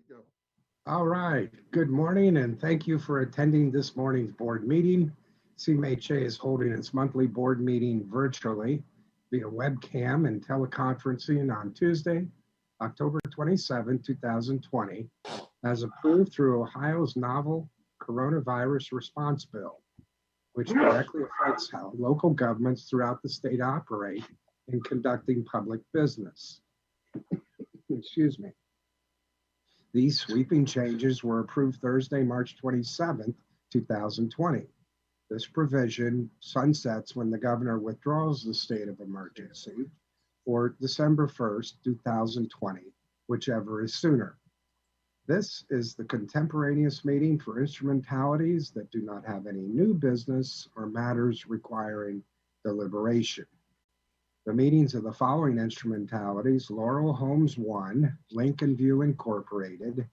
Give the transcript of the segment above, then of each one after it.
Go. All right. Good morning, and thank you for attending this morning's board meeting. CMHA is holding its monthly board meeting virtually via webcam and teleconferencing on Tuesday, October 27, 2020, as approved through Ohio's novel coronavirus response bill, which directly affects how local governments throughout the state operate in conducting public business. Excuse me. These sweeping changes were approved Thursday, March 27th, 2020. This provision sunsets when the governor withdraws the state of emergency or December 1st, 2020, whichever is sooner. This is the contemporaneous meeting for instrumentalities that do not have any new business or matters requiring deliberation. The meetings of the following instrumentalities: Laurel Homes 1, Lincoln View Incorporated,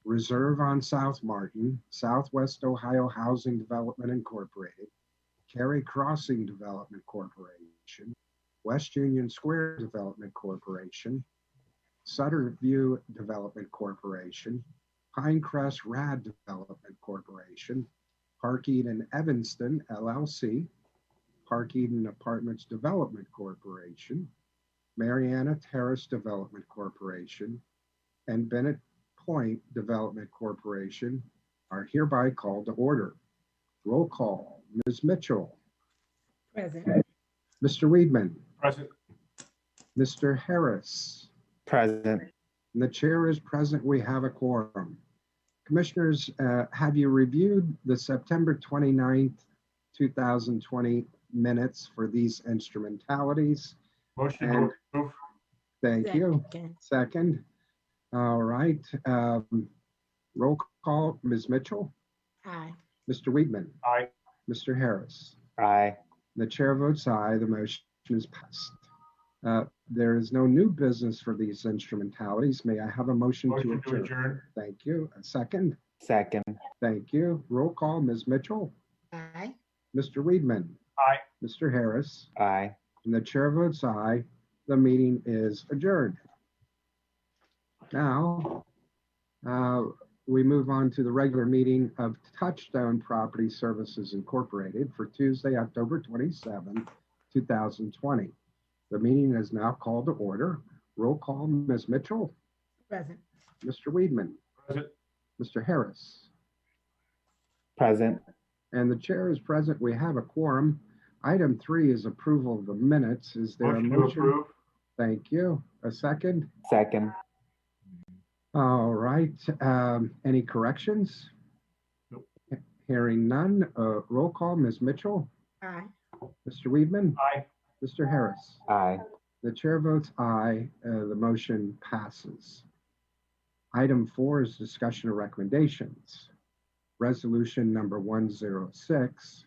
Reserve on South Martin, Southwest Ohio Housing Development Incorporated, Cary Crossing Development Corporation, West Union Square Development Corporation, Sutter View Development Corporation, Pinecrest Rad Development Corporation, Park Eden Evanston LLC, Park Eden Apartments Development Corporation, Mariana Terrace Development Corporation, and Bennett Point Development Corporation are hereby called to order. Roll call. Ms. Mitchell. Present. Mr. Weedman. Present. Mr. Harris. Present. And the chair is present. We have a quorum. Commissioners, have you reviewed the September 29th, 2020 minutes for these instrumentalities? Motion to approve. Thank you. Second. Second. All right. Roll call. Ms. Mitchell. Aye. Mr. Weedman. Aye. Mr. Harris. Aye. The chair votes aye. The motion is passed. There is no new business for these instrumentalities. May I have a motion to Motion to adjourn? adjourn. Thank you. A second. Second. Thank you. Roll call. Ms. Mitchell. Aye. Mr. Weedman. Aye. Mr. Harris. Aye. And the chair votes aye. The meeting is adjourned. Now, we move on to the regular meeting of Touchstone Property Services Incorporated for Tuesday, October 27, 2020. The meeting is now called to order. Roll call. Ms. Mitchell. Present. Mr. Weedman. Present. Mr. Harris. Present. And the chair is present. We have a quorum. Item 3 is approval of the minutes. Is there Motion a to motion? approve. Thank you. A second? Second. All right. Any corrections? Nope. Hearing none. Roll call. Ms. Mitchell. Aye. Mr. Weedman. Aye. Mr. Harris. Aye. The chair votes aye. The motion passes. Item 4 is discussion of recommendations. Resolution number 106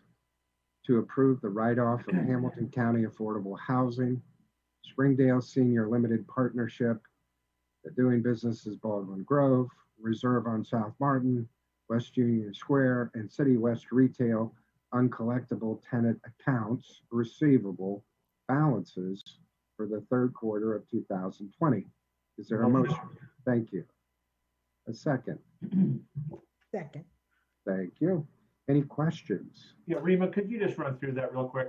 to approve the write-off of Hamilton County Affordable Housing, Springdale Senior Limited Partnership, doing business as Baldwin Grove, Reserve on South Martin, West Union Square, and City West Retail uncollectible tenant accounts receivable balances for the third quarter of 2020. Is there a motion? Thank you. A second. Second. Thank you. Any questions? Yeah, Rima, could you just run through that real quick?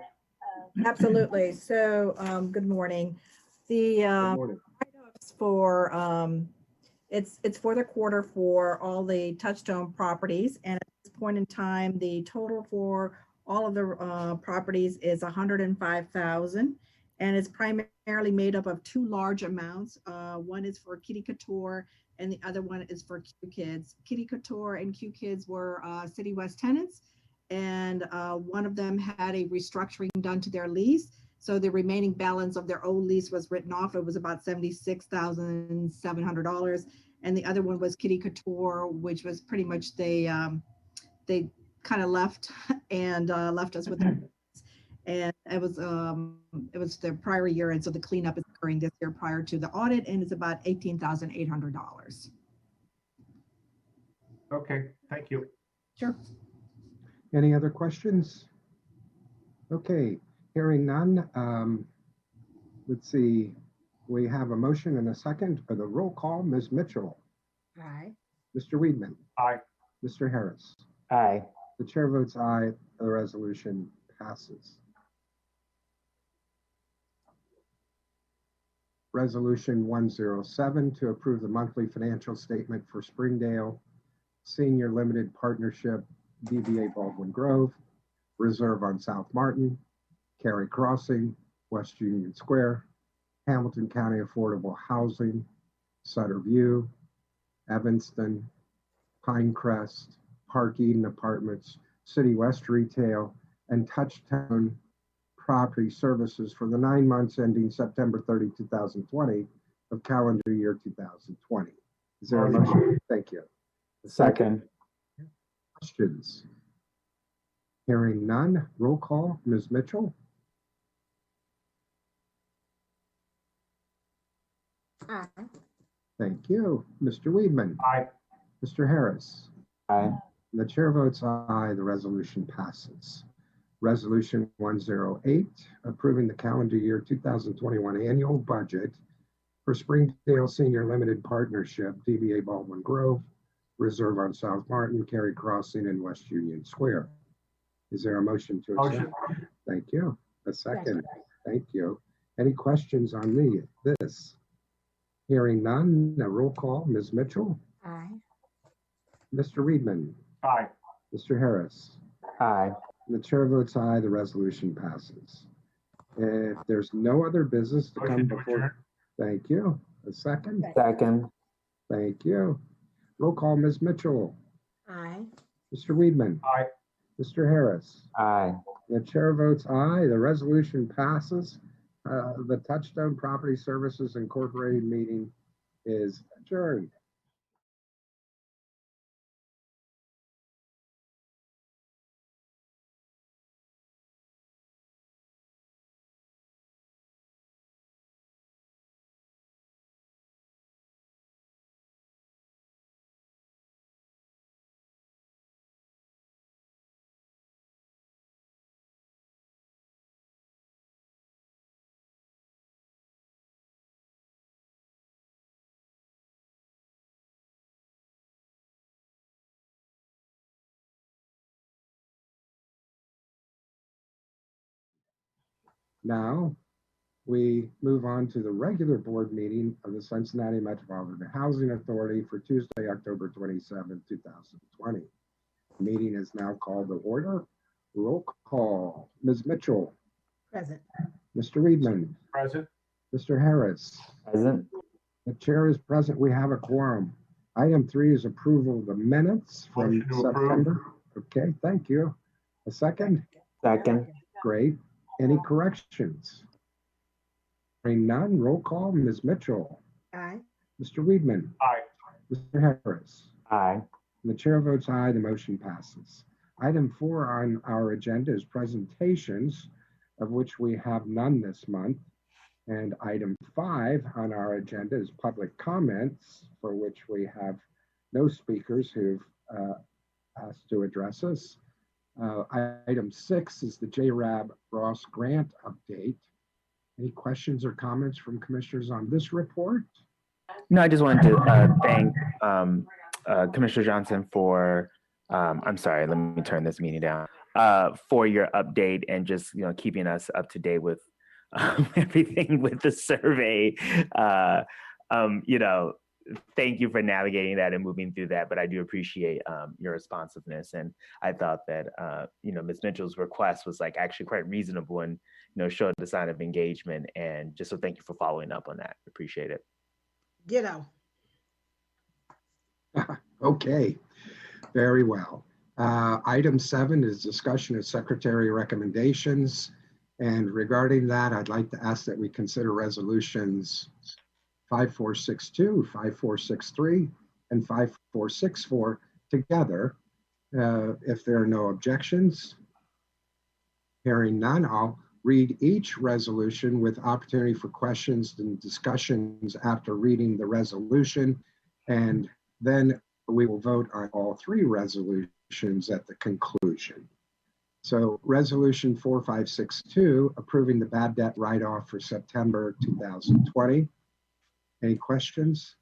Absolutely. So, good morning. The Good morning. write-offs for it's for the quarter for all the Touchstone properties, and at this point in time, the total for all of the properties is $105,000, and it's primarily made up of two large amounts. One is for Kitty Couture, and the other one is for Q Kids. Kitty Couture and Q Kids were City West tenants, and one of them had a restructuring done to their lease. So the remaining balance of their old lease was written off. It was about $76,700. And the other one was Kitty Couture, which was pretty much they kind of left and left us with it. And it was the prior year. And so the cleanup is occurring this year prior to the audit, and it's about $18,800. Okay, thank you. Sure. Any other questions? Okay, hearing none. Let's see. We have a motion and a second for the roll call. Ms. Mitchell. Aye. Mr. Weedman, Aye. Mr. Harris. Aye. The chair votes aye, the resolution passes. Resolution 107 to approve the monthly financial statement for Springdale Senior Limited Partnership, DBA Baldwin Grove, Reserve on South Martin, Cary Crossing, West Union Square, Hamilton County Affordable Housing, Sutter View, Evanston, Pinecrest, Park Eden Apartments, City West Retail, and Touchstone Property Services for the 9 months ending September 30, 2020 of calendar year 2020. Is there a motion? Thank you. A Second. Questions? Hearing none, roll call. Ms. Mitchell? Aye. Thank you. Mr. Weedman? Aye. Mr. Harris? Aye. The chair votes aye, the resolution passes. Resolution 108, approving the calendar year 2021 annual budget for Springdale Senior Limited Partnership, DBA Baldwin Grove, Reserve on South Martin, Cary Crossing, and West Union Square. Is there a motion to accept? Motion. Thank you. A second. Second. Thank you. Any questions on this? Hearing none, a roll call. Ms. Mitchell? Aye. Mr. Weedman? Aye. Mr. Harris? Aye. The chair votes aye, the resolution passes. If there's no other business to come Motion to before, adjourn. thank you. A second, Second. thank you. Roll call, Ms. Mitchell, Aye. Mr. Weedman, Aye. Mr. Harris. Aye. The chair votes aye, the resolution passes. The Touchstone Property Services Incorporated meeting is adjourned. Now, we move on to the regular board meeting of the Cincinnati Metropolitan Housing Authority for Tuesday, October 27, 2020. The meeting is now called to order. Roll call. Ms. Mitchell, Present. Mr. Weedman, Present. Mr. Harris. Present. The chair is present. We have a quorum. Item 3 is approval of the minutes from Motion to approve. September. Okay, thank you. A second? Second. Great. Any corrections? Hearing none, roll call. Ms. Mitchell, Aye. Mr. Weedman, Aye. Mr. Harris. Aye. The chair votes aye, the motion passes. Item 4 on our agenda is presentations, of which we have none this month. And item 5 on our agenda is public comments, for which we have no speakers who've asked to address us. Item 6 is the JRAB Ross grant update. Any questions or comments from commissioners on this report? No, I just wanted to thank Commissioner Johnson for, I'm sorry, let me turn this meeting down, for your update and just, keeping us up to date with everything with the survey. Thank you for navigating that and moving through that, but I do appreciate your responsiveness. And I thought that, Ms. Mitchell's request was actually quite reasonable and, showed the sign of engagement. And just so thank you for following up on that. Appreciate it. Ditto. Okay, very well. Item 7 is discussion of secretary recommendations. And regarding that, I'd like to ask that we consider resolutions 5462, 5463, and 5464 together. If there are no objections, hearing none, I'll read each resolution with opportunity for questions and discussions after reading the resolution, and then we will vote on all 3 resolutions at the conclusion. So resolution 4562, approving the bad debt write-off for September 2020. Any questions?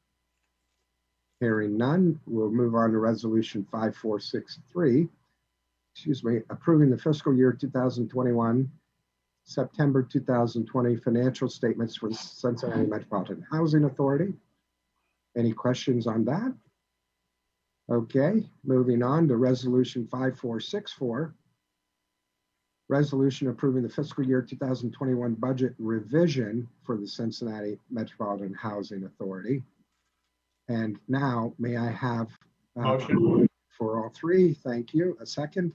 Hearing none, we'll move on to Resolution 5463, approving the fiscal year 2021, September 2020 financial statements for the Cincinnati Metropolitan Housing Authority. Any questions on that? Okay, moving on to Resolution 5464, resolution approving the fiscal year 2021 budget revision for the Cincinnati Metropolitan Housing Authority. And now, may I have Motion. for all three? Thank you. A second?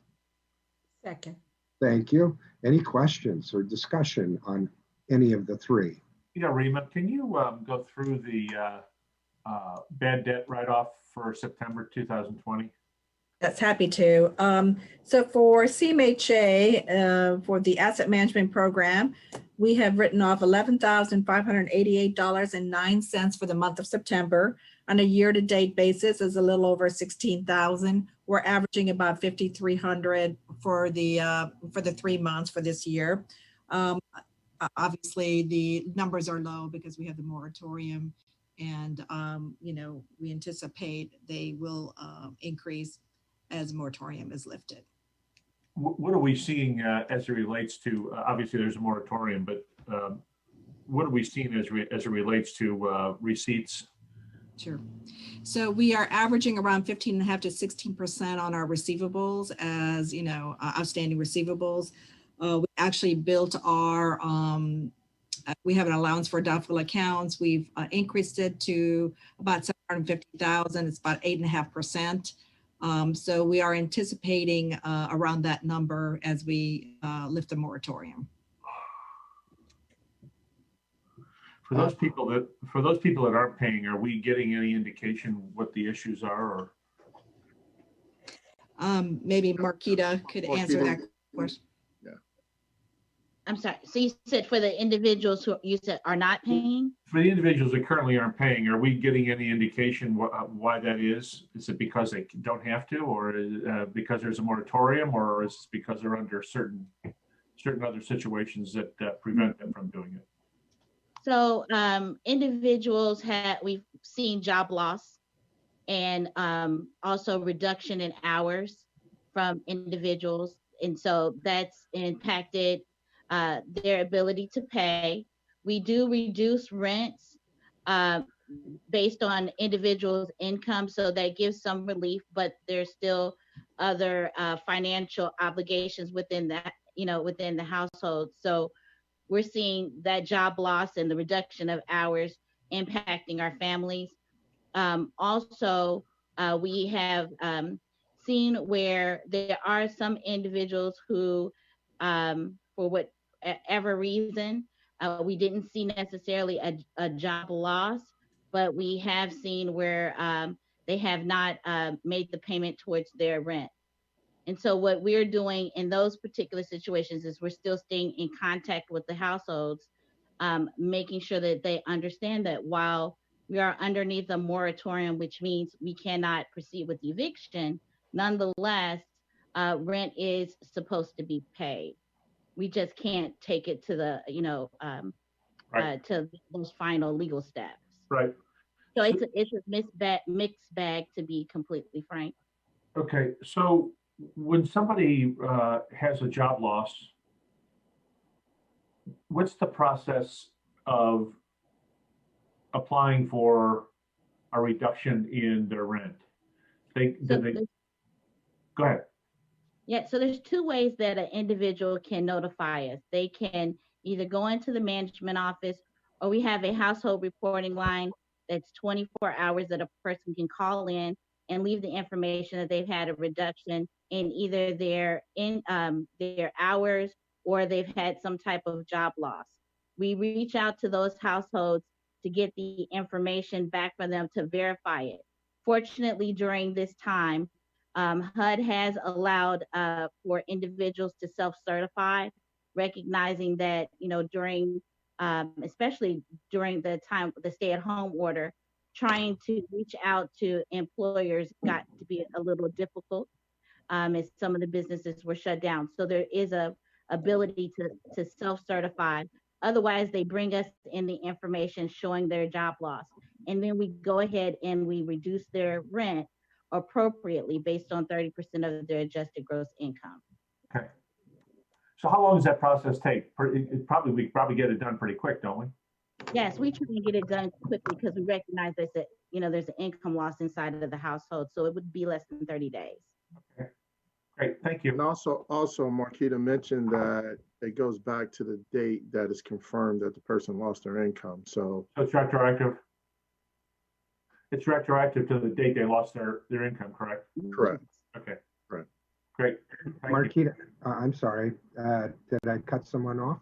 Second. Thank you. Any questions or discussion on any of the three? Yeah, Rima, can you go through the bad debt write-off for September 2020? That's happy to. So for CMHA, for the asset management program, we have written off $11,588.09 for the month of September. On a year-to-date basis is a little over 16,000. We're averaging about 5,300 for the 3 months for this year. Obviously, the numbers are low because we have the moratorium, and we anticipate they will increase as the moratorium is lifted. What are we seeing as it relates to, obviously there's a moratorium, but what are we seeing as it relates to receipts? Sure. So we are averaging around 15.5 to 16% on our receivables as, outstanding receivables. We actually built our, we have an allowance for doubtful accounts. We've increased it to about 750,000. It's about 8.5%. So we are anticipating around that number as we lift the moratorium. For those people that aren't paying, are we getting any indication what the issues are? Or Maybe Marquita could answer that question. I'm sorry. So you said for the individuals who you said are not paying? for the individuals that currently aren't paying, are we getting any indication why that is? Is it because they don't have to, or is it, because there's a moratorium, or is it because they're under certain other situations that prevent them from doing it? So individuals we've seen job loss and also reduction in hours from individuals. And so that's impacted their ability to pay. We do reduce rents based on individuals' income. So that gives some relief, but there's still other financial obligations within that, within the household. So we're seeing that job loss and the reduction of hours impacting our families. Also, we have seen where there are some individuals who, for whatever reason, we didn't see necessarily a job loss, but we have seen where they have not made the payment towards their rent. And so what we're doing in those particular situations is we're still staying in contact with the households, making sure that they understand that while we are underneath a moratorium, which means we cannot proceed with eviction, nonetheless, rent is supposed to be paid. We just can't take it to the, Right. to those final legal steps. Right. So it's a mixed bag, to be completely frank. Okay, so when somebody has a job loss, what's the process of applying for a reduction in their rent? Go ahead. Yeah, so there's two ways that an individual can notify us. They can either go into the management office, or we have a household reporting line that's 24 hours that a person can call in and leave the information that they've had a reduction in either their hours, or they've had some type of job loss. We reach out to those households to get the information back from them to verify it. Fortunately, during this time, HUD has allowed for individuals to self-certify, recognizing that, during, especially during the time, the stay-at-home order, trying to reach out to employers got to be a little difficult as some of the businesses were shut down. So there is a ability to self-certify. Otherwise, they bring us in the information showing their job loss. and then we go ahead and we reduce their rent appropriately based on 30% of their adjusted gross income. Okay. So how long does that process take? We probably get it done pretty quick, don't we? Yes, we try to get it done quickly because we recognize there's there's an income loss inside of the household, so it would be less than 30 days. Okay. Great, thank you. And also Marquita mentioned that it goes back to the date that is confirmed that the person lost their income. So it's retroactive. It's retroactive to the date they lost their income, correct? correct. Okay. Right. Great. Thank you. Marquita, I'm sorry, did I cut someone off?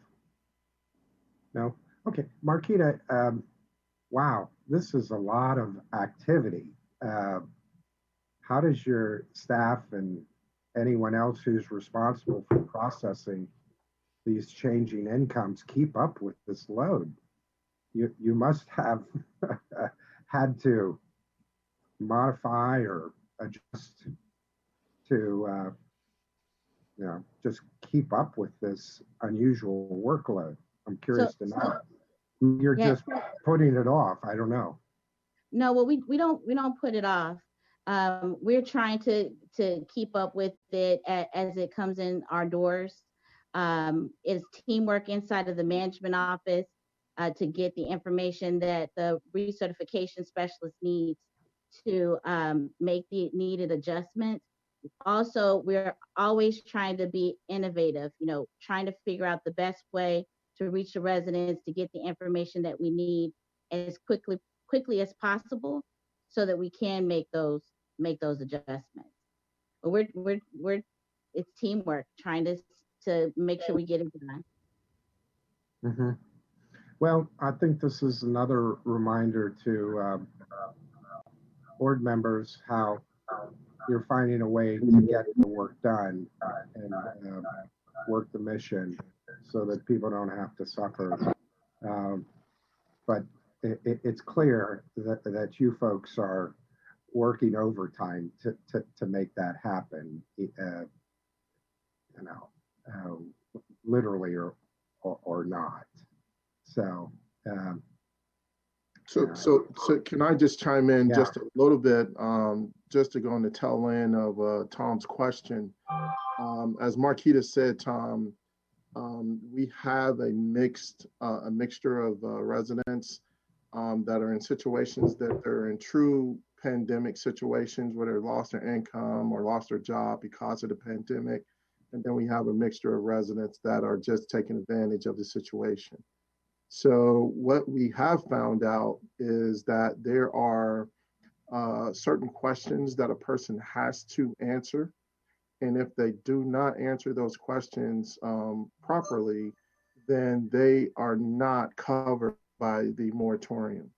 No? Okay, Marquita, wow, this is a lot of activity. How does your staff and anyone else who's responsible for processing these changing incomes keep up with this load? You must have had to modify or adjust to just keep up with this unusual workload. I'm curious to know. You're just putting it off. I don't know. No, well, we don't put it off. We're trying to keep up with it as it comes in our doors. It's teamwork inside of the management office to get the information that the recertification specialist needs to make the needed adjustments. Also, we're always trying to be innovative, trying to figure out the best way to reach the residents to get the information that we need as quickly as possible so that we can make those adjustments. But we're it's teamwork trying to make sure we get it done. Mm-hmm. Well, I think this is another reminder to board members how you're finding a way to get the work done and work the mission so that people don't have to suffer. But it's clear that you folks are working overtime to make that happen, literally or not. So, So can I just chime in Yeah. just a little bit, just to go on the tail end of Tom's question. As Marquita said, Tom, we have a mixture of residents that are in situations that they're in true pandemic situations where they lost their income or lost their job because of the pandemic. And then we have a mixture of residents that are just taking advantage of the situation. So what we have found out is that there are certain questions that a person has to answer. And if they do not answer those questions properly, then they are not covered by the moratorium.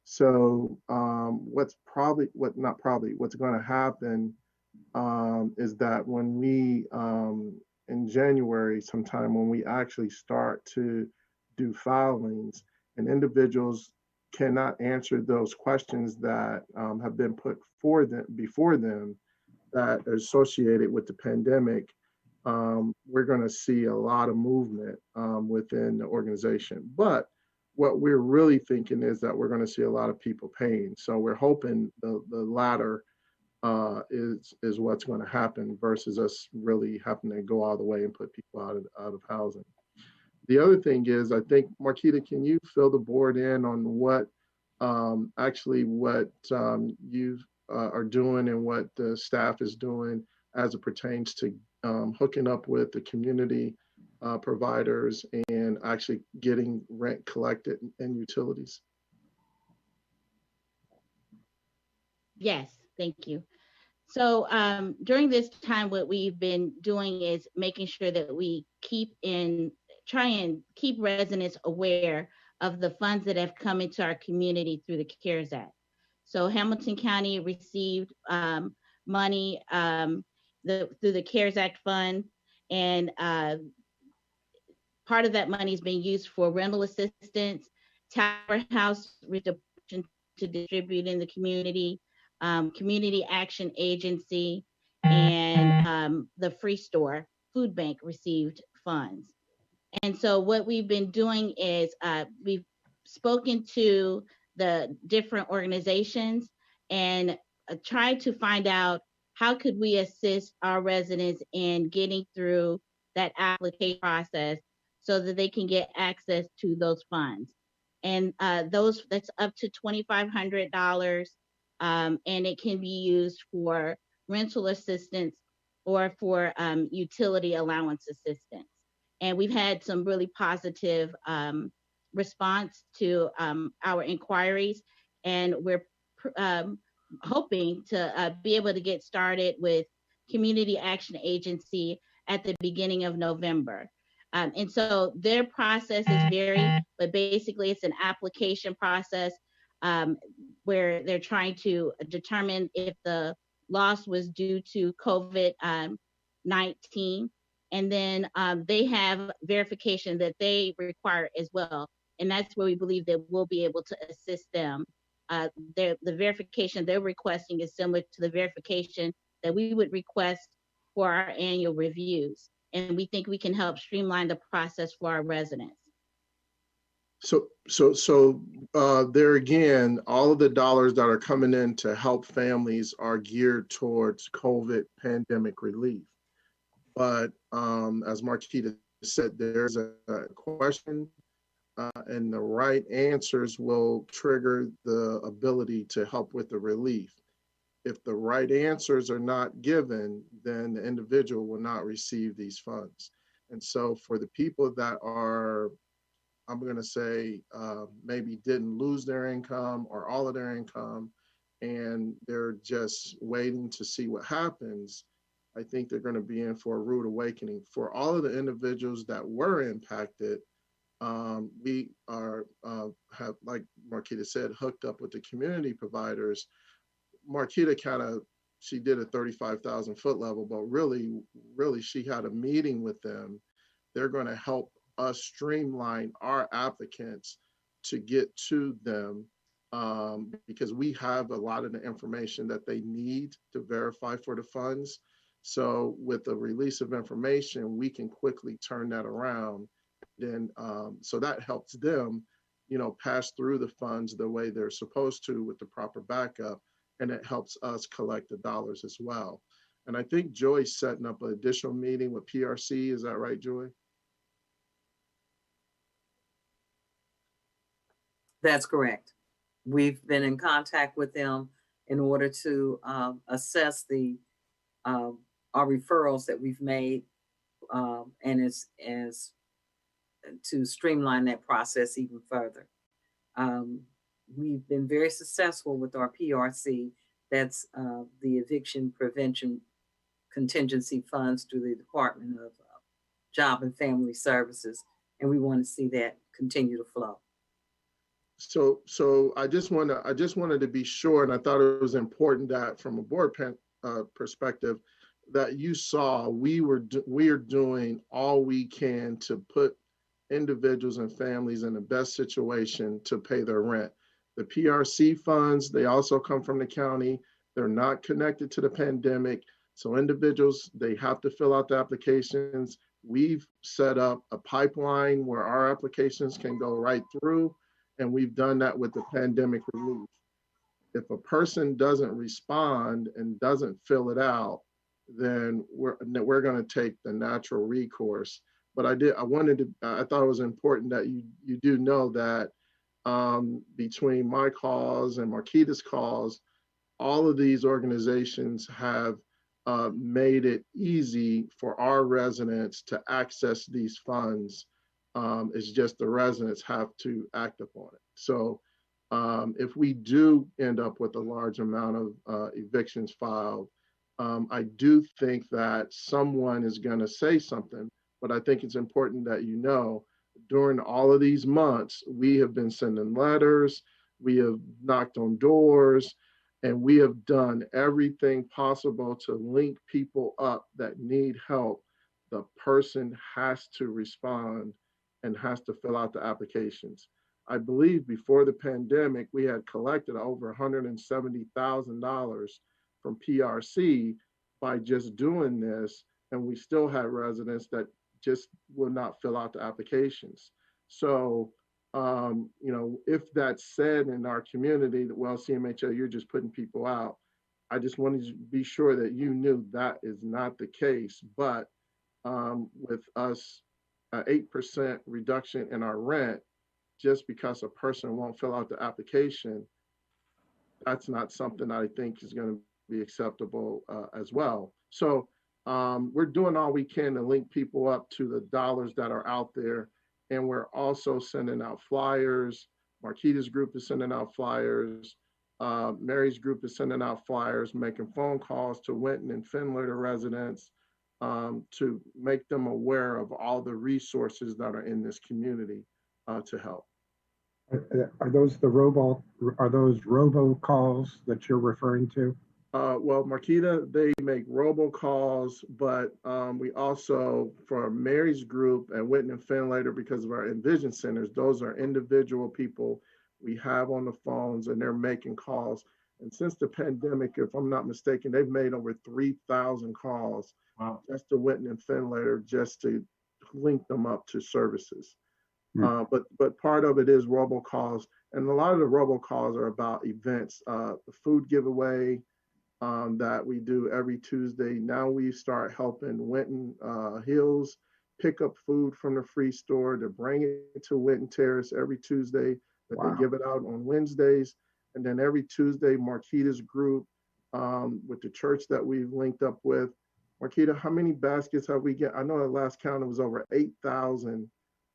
So what's going to happen is that when we, in January sometime, when we actually start to do filings and individuals cannot answer those questions that have been put before them that are associated with the pandemic, we're going to see a lot of movement within the organization. But what we're really thinking is that we're going to see a lot of people paying. So we're hoping the latter is what's going to happen versus us really having to go all the way and put people out of housing. The other thing is, I think, Marquita, can you fill the board in on what you are doing and what the staff is doing as it pertains to hooking up with the community providers and actually getting rent collected and utilities? Yes, thank you. So during this time, what we've been doing is making sure that we try and keep residents aware of the funds that have come into our community through the CARES Act. So Hamilton County received money through the CARES Act fund, and part of that money is being used for rental assistance, tower house redistribution to distribute in the community, community action agency, and the Free Store Food Bank received funds. And so what we've been doing is we've spoken to the different organizations and try to find out how could we assist our residents in getting through that application process so that they can get access to those funds. And that's up to $2,500, and it can be used for rental assistance or for utility allowance assistance. And we've had some really positive response to our inquiries, and we're hoping to be able to get started with Community Action Agency at the beginning of November. And so their process is varied, but basically it's an application process where they're trying to determine if the loss was due to COVID-19. And then they have verification that they require as well. And that's where we believe that we'll be able to assist them. The verification they're requesting is similar to the verification that we would request for our annual reviews. And we think we can help streamline the process for our residents. So there again, all of the dollars that are coming in to help families are geared towards COVID pandemic relief. But as Marquita said, there's a question and the right answers will trigger the ability to help with the relief. If the right answers are not given, then the individual will not receive these funds. And so for the people that are, I'm going to say, maybe didn't lose their income or all of their income, and they're just waiting to see what happens, I think they're going to be in for a rude awakening. For all of the individuals that were impacted, we are, have, like Marquita said, hooked up with the community providers. Marquita she did a 35,000 foot level, but really she had a meeting with them. They're going to help us streamline our applicants to get to them because we have a lot of the information that they need to verify for the funds. So with the release of information, we can quickly turn that around. Then, so that helps them, pass through the funds the way they're supposed to with the proper backup. And it helps us collect the dollars as well. And I think Joy's setting up an additional meeting with PRC. Is that right, Joy? That's correct. We've been in contact with them in order to assess our referrals that we've made, and it's to streamline that process even further. We've been very successful with our PRC. That's the Eviction Prevention Contingency Funds through the Department of Job and Family Services, and we want to see that continue to flow. So I just wanted to be sure, and I thought it was important that from a board perspective, that you saw we are doing all we can to put individuals and families in the best situation to pay their rent. The PRC funds, they also come from the county. They're not connected to the pandemic. So individuals, they have to fill out the applications. We've set up a pipeline where our applications can go right through, and we've done that with the pandemic relief. If a person doesn't respond and doesn't fill it out, then we're going to take the natural recourse. But I thought it was important that you do know that between my calls and Marquita's calls, all of these organizations have made it easy for our residents to access these funds. It's just the residents have to act upon it. So if we do end up with a large amount of evictions filed, I do think that someone is going to say something, but I think it's important that during all of these months, we have been sending letters, we have knocked on doors, and we have done everything possible to link people up that need help. The person has to respond and has to fill out the applications. I believe before the pandemic, we had collected over $170,000 from PRC by just doing this, and we still had residents that just would not fill out the applications. So you know, if that's said in our community that, well, CMHA, you're just putting people out. I just wanted to be sure that you knew that is not the case. But with us, 8% reduction in our rent, just because a person won't fill out the application, that's not something I think is going to be acceptable as well. So we're doing all we can to link people up to the dollars that are out there. And we're also sending out flyers. Marquita's group is sending out flyers. Mary's group is sending out flyers, making phone calls to Winton and Findlay residents to make them aware of all the resources that are in this community to help. Are those robocalls that you're referring to? Well, Marquita, they make robocalls, but we also, for Mary's group and Whitney and Finlater, because of our Envision centers, those are individual people we have on the phones and they're making calls. And since the pandemic, if I'm not mistaken, they've made over 3,000 calls. Wow. Just to Whitney and Finlater, just to link them up to services. But part of it is robocalls, and a lot of the robocalls are about events. The food giveaway that we do every Tuesday. Now we start helping Winton Hills pick up food from the free store to bring it to Winton Terrace every Tuesday, but Wow. they give it out on Wednesdays. And then every Tuesday, Marquita's group with the church that we've linked up with. Marquita, how many baskets have we get? I know at last count it was over 8,000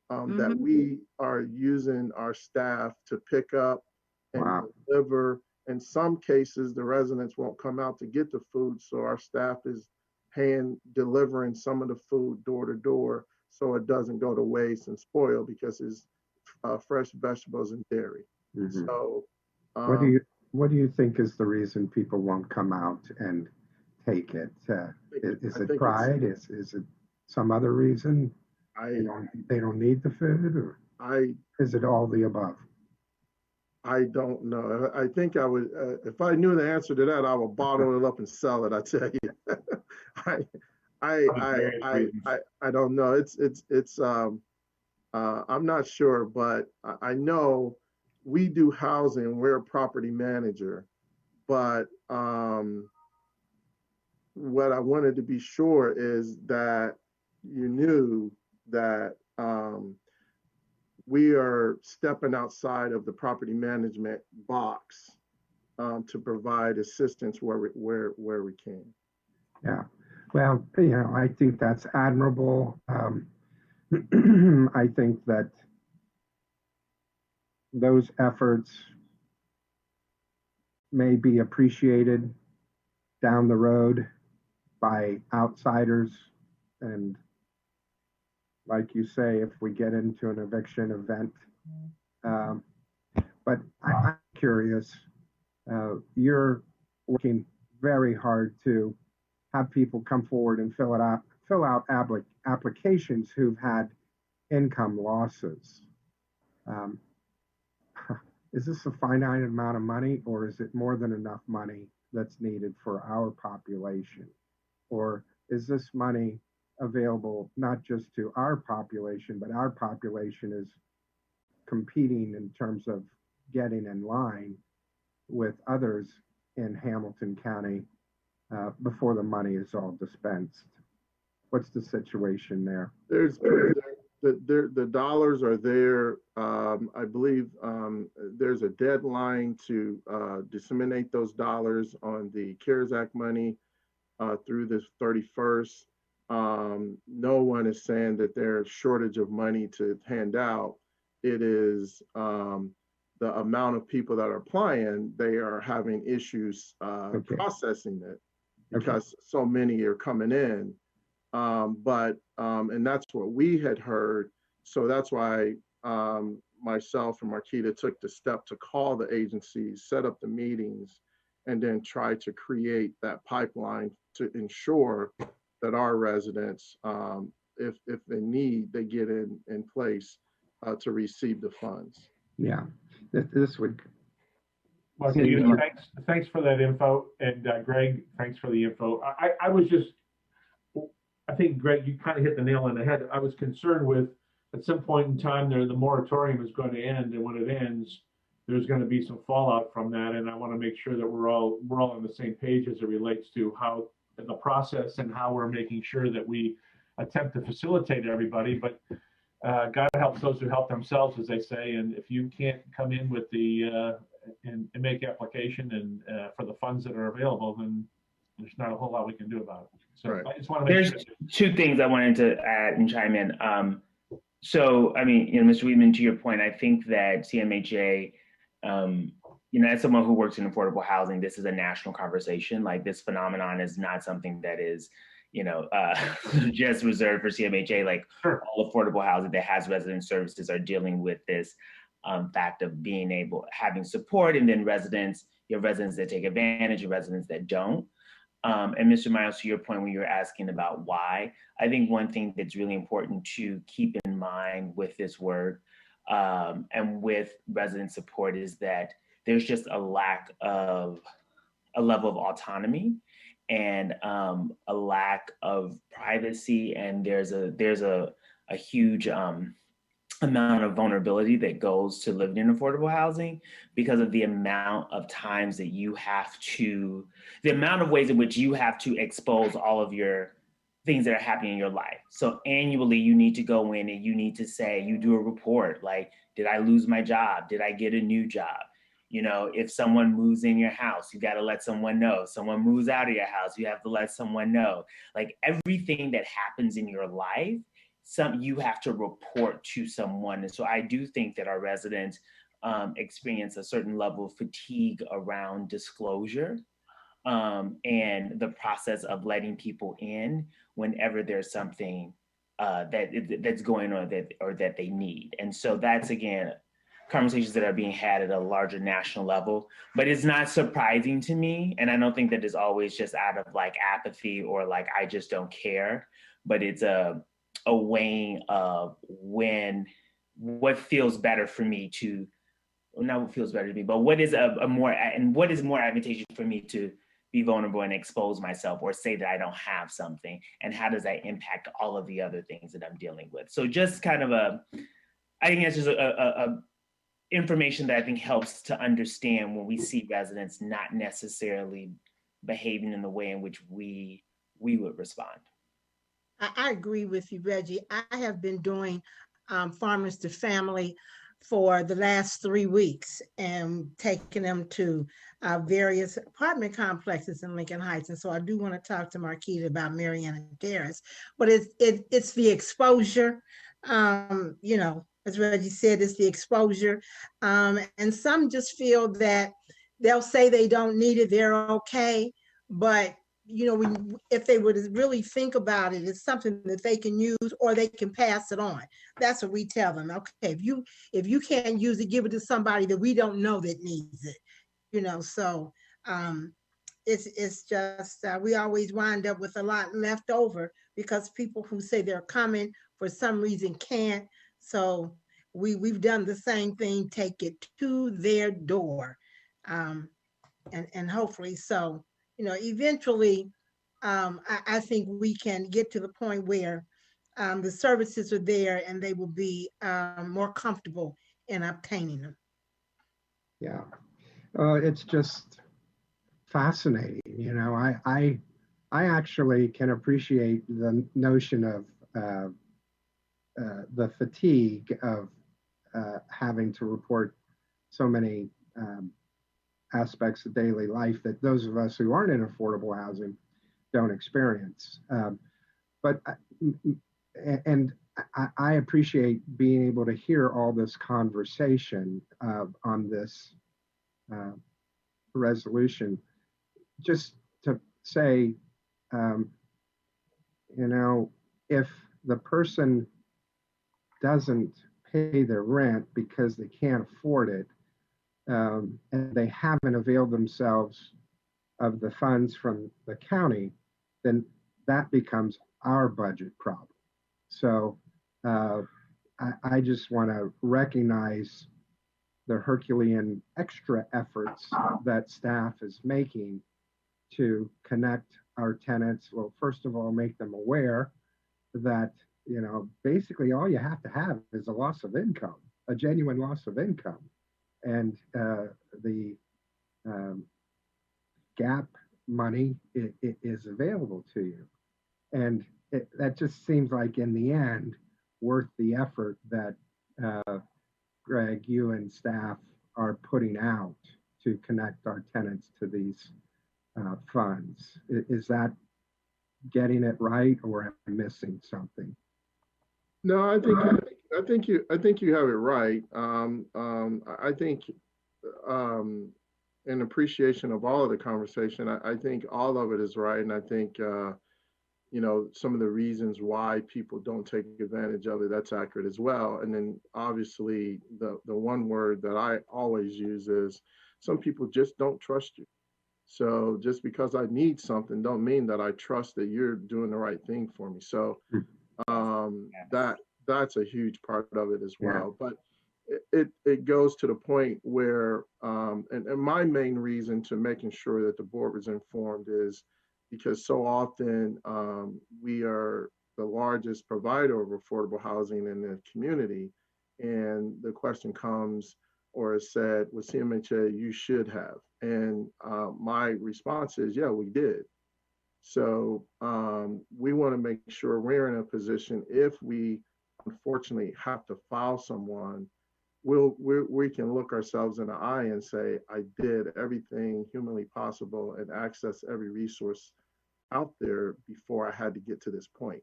that we are using our staff to pick up and Wow. deliver. In some cases, the residents won't come out to get the food, so our staff is hand delivering some of the food door to door so it doesn't go to waste and spoil because it's fresh vegetables and dairy. Mm-hmm. So what do you think is the reason people won't come out and take it? Is it pride? Is it some other reason? They don't need the food, or is it all the above? I don't know. I think I would, if I knew the answer to that, I would bottle it up and sell it. I tell you, I don't know. I'm not sure, but I know we do housing. We're a property manager, but what I wanted to be sure is that you knew that we are stepping outside of the property management box to provide assistance where we can. Yeah, well, I think that's admirable. I think that those efforts may be appreciated down the road by outsiders. And like you say, if we get into an eviction event, but I'm curious, you're working very hard to have people come forward and fill out applications who've had income losses. Is this a finite amount of money, or is it more than enough money that's needed for our population? Or is this money available not just to our population, but our population is competing in terms of getting in line with others in Hamilton County before the money is all dispensed? What's the situation there? The dollars are there. I believe there's a deadline to disseminate those dollars on the CARES Act money through this 31st. No one is saying that there's shortage of money to hand out. It is the amount of people that are applying, they are having issues processing it because so many are coming in. And that's what we had heard. So that's why myself and Marquita took the step to call the agencies, set up the meetings, and then try to create that pipeline to ensure that our residents, if they need, they get in place to receive the funds. Yeah, this would. Well, thanks for that info. And Greg, thanks for the info. I was just, I think, Greg, you kind of hit the nail on the head. I was concerned with at some point in time there, the moratorium is going to end, and when it ends, there's going to be some fallout from that. And I want to make sure that we're all on the same page as it relates to how the process and how we're making sure that we attempt to facilitate everybody. But God helps those who help themselves, as they say. And if you can't come in with the and make application and for the funds that are available, then there's not a whole lot we can do about it. So Right. I just want to make There's sure. two things I wanted to add and chime in. So, I mean, Mr. Weedman, to your point, I think that CMHA, as someone who works in affordable housing, this is a national conversation. Like, this phenomenon is not something that is, just reserved for CMHA. Like, Sure. all affordable housing that has resident services are dealing with this fact of having support, and then you have residents that take advantage of residents that don't. And Mr. Miles, to your point, when you were asking about why, I think one thing that's really important to keep in mind with this work and with resident support is that there's just a level of autonomy and a lack of privacy, and there's a huge amount of vulnerability that goes to living in affordable housing because of the amount of times that the amount of ways in which you have to expose all of your things that are happening in your life. So annually, you need to go in and you need to say, you do a report, like, did I lose my job? Did I get a new job? If someone moves in your house, you got to let someone know. Someone moves out of your house, you have to let someone know. Like, everything that happens in your life, you have to report to someone. And so I do think that our residents experience a certain level of fatigue around disclosure and the process of letting people in whenever there's something that's going on that they need. And so that's, again, conversations that are being had at a larger national level. But it's not surprising to me, and I don't think that it's always just out of like apathy or like I just don't care, but it's a weighing of what feels better for me to, well, not what feels better to me, but what is more advantageous for me to be vulnerable and expose myself or say that I don't have something, and how does that impact all of the other things that I'm dealing with. So just kind of I think that's just a information that I think helps to understand when we see residents not necessarily behaving in the way in which we would respond. I agree with you, Reggie. I have been doing Farmers to Family for the last 3 weeks and taking them to various apartment complexes in Lincoln Heights. And so I do want to talk to Marquita about Mariana Terrace, but it's the exposure, as Reggie said, it's the exposure. And some just feel that they'll say they don't need it, they're okay, but if they would really think about it, it's something that they can use or they can pass it on. That's what we tell them. Okay, if you can't use it, give it to somebody that we don't know that needs it. So it's just we always wind up with a lot left over because people who say they're coming for some reason can't. So we've done the same thing, take it to their door, and hopefully so. Eventually, I think we can get to the point where the services are there and they will be more comfortable in obtaining them. Yeah, it's just fascinating. I actually can appreciate the notion of the fatigue of having to report so many aspects of daily life that those of us who aren't in affordable housing don't experience. I appreciate being able to hear all this conversation on this resolution. Just to say, if the person doesn't pay their rent because they can't afford it, and they haven't availed themselves of the funds from the county, then that becomes our budget problem. So I just want to recognize the Herculean extra efforts that staff is making to connect our tenants. Well, first of all, make them aware that basically all you have to have is a loss of income, a genuine loss of income. And the um, gap money is available to you. And that just seems like in the end, worth the effort that Greg, you and staff are putting out to connect our tenants to these funds. Is that getting it right, or am I missing something? No, I think you have it right. I think in appreciation of all of the conversation, I think all of it is right, and I think some of the reasons why people don't take advantage of it, that's accurate as well. And then obviously the one word that I always use is some people just don't trust you. So just because I need something don't mean that I trust that you're doing the right thing for me. So that's a huge part of it as well. But it goes to the point where and my main reason to making sure that the board was informed is because so often we are the largest provider of affordable housing in the community, and the question comes or is said with CMHA, you should have. And my response is, yeah, we did. So we want to make sure we're in a position if we unfortunately have to file someone, we can look ourselves in the eye and say, I did everything humanly possible and access every resource out there before I had to get to this point.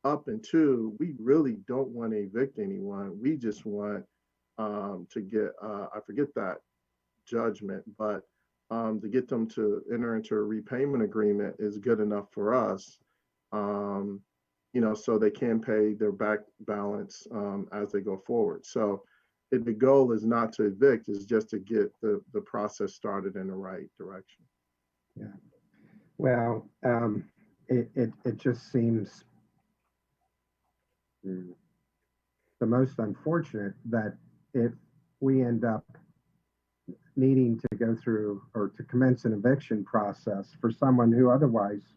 Up until we really don't want to evict anyone. We just want to get, I forget that judgment, but to get them to enter into a repayment agreement is good enough for us, so they can pay their back balance as they go forward. So the goal is not to evict, is just to get the process started in the right direction. Yeah. Well, it just seems the most unfortunate that if we end up needing to go through or to commence an eviction process for someone who otherwise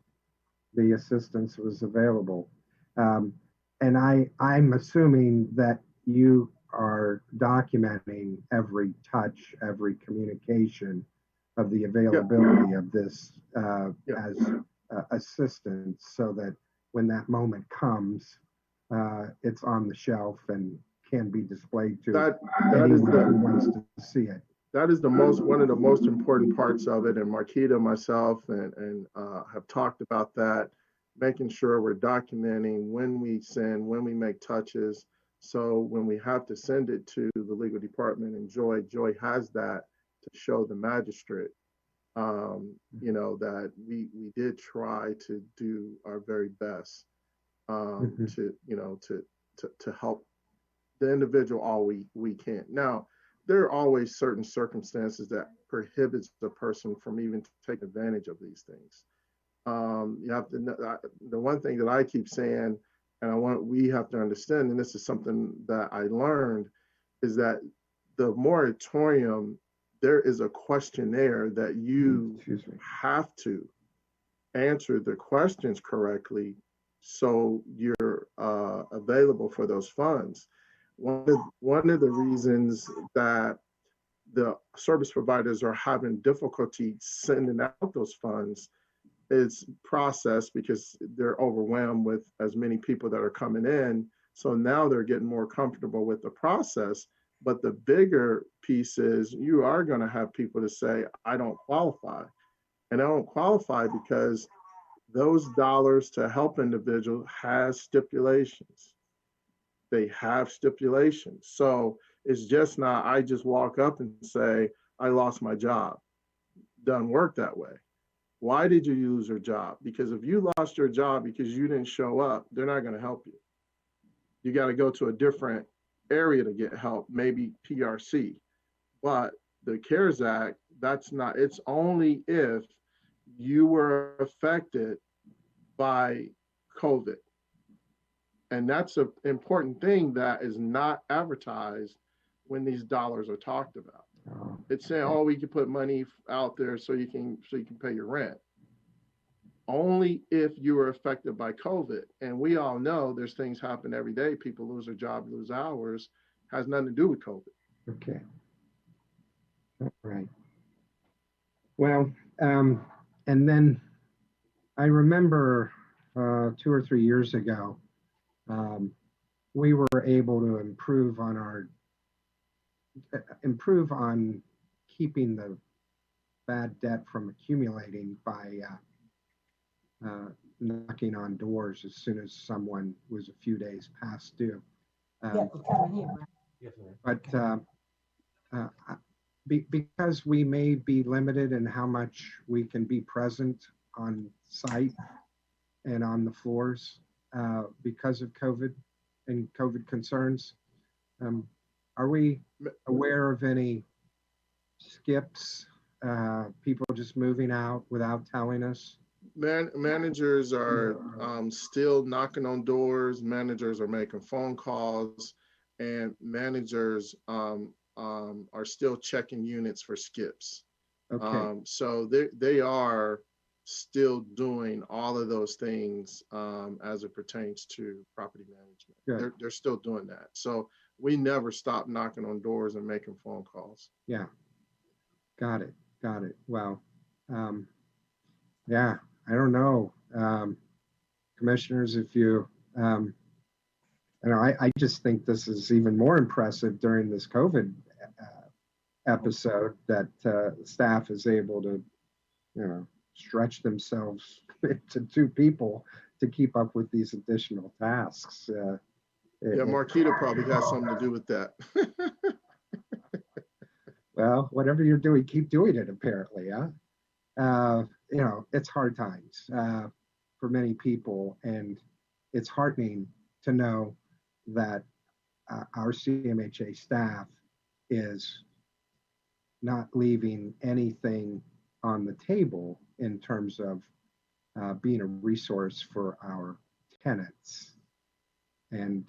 the assistance was available. And I'm assuming that you are documenting every touch, every communication of the availability of this as assistance, so that when that moment comes, it's on the shelf and can be displayed to anyone who wants to see it. That is one of the most important parts of it. And Marquita, myself, and have talked about that, making sure we're documenting when we send, when we make touches. So when we have to send it to the legal department, and Joy has that to show the magistrate, that we did try to do our very best to help the individual all we can. Now, there are always certain circumstances that prohibits the person from even taking advantage of these things. You have to know, the one thing that I keep saying, and we have to understand, and this is something that I learned, is that the moratorium, there is a questionnaire that you have to answer the questions correctly so you're available for those funds. One of the reasons that the service providers are having difficulty sending out those funds is process, because they're overwhelmed with as many people that are coming in. So now they're getting more comfortable with the process. But the bigger piece is you are going to have people to say, I don't qualify. And I don't qualify because those dollars to help individuals has stipulations. They have stipulations. So it's just not, I just walk up and say, I lost my job. Doesn't work that way. Why did you lose your job? Because if you lost your job because you didn't show up, they're not going to help you. You got to go to a different area to get help, maybe PRC. But the CARES Act, that's not, it's only if you were affected by COVID. And that's an important thing that is not advertised when these dollars are talked about. It's saying, oh, we can put money out there so you can pay your rent. only if you were affected by COVID. And we all know there's things happen every day. People lose their job, lose hours, has nothing to do with COVID. Okay. All right. Well, and then I remember 2 or 3 years ago, we were able to improve on keeping the bad debt from accumulating by knocking on doors as soon as someone was a few days past due. But because we may be limited in how much we can be present on site and on the floors because of COVID and COVID concerns, are we aware of any skips, people just moving out without telling us? Managers are still knocking on doors. Managers are making phone calls, and managers are still checking units for skips. Okay. So they are still doing all of those things as it pertains to property management. They're still doing that. So we never stop knocking on doors and making phone calls. Yeah. Got it. Well, yeah, I don't know. Commissioners, if you, I just think this is even more impressive during this COVID episode that staff is able to, stretch themselves to 2 people to keep up with these additional tasks. Yeah, Marquita probably has something to do with that. Well, whatever you're doing, keep doing it, apparently, huh? It's hard times for many people, and it's heartening to know that our CMHA staff is not leaving anything on the table in terms of being a resource for our tenants. And,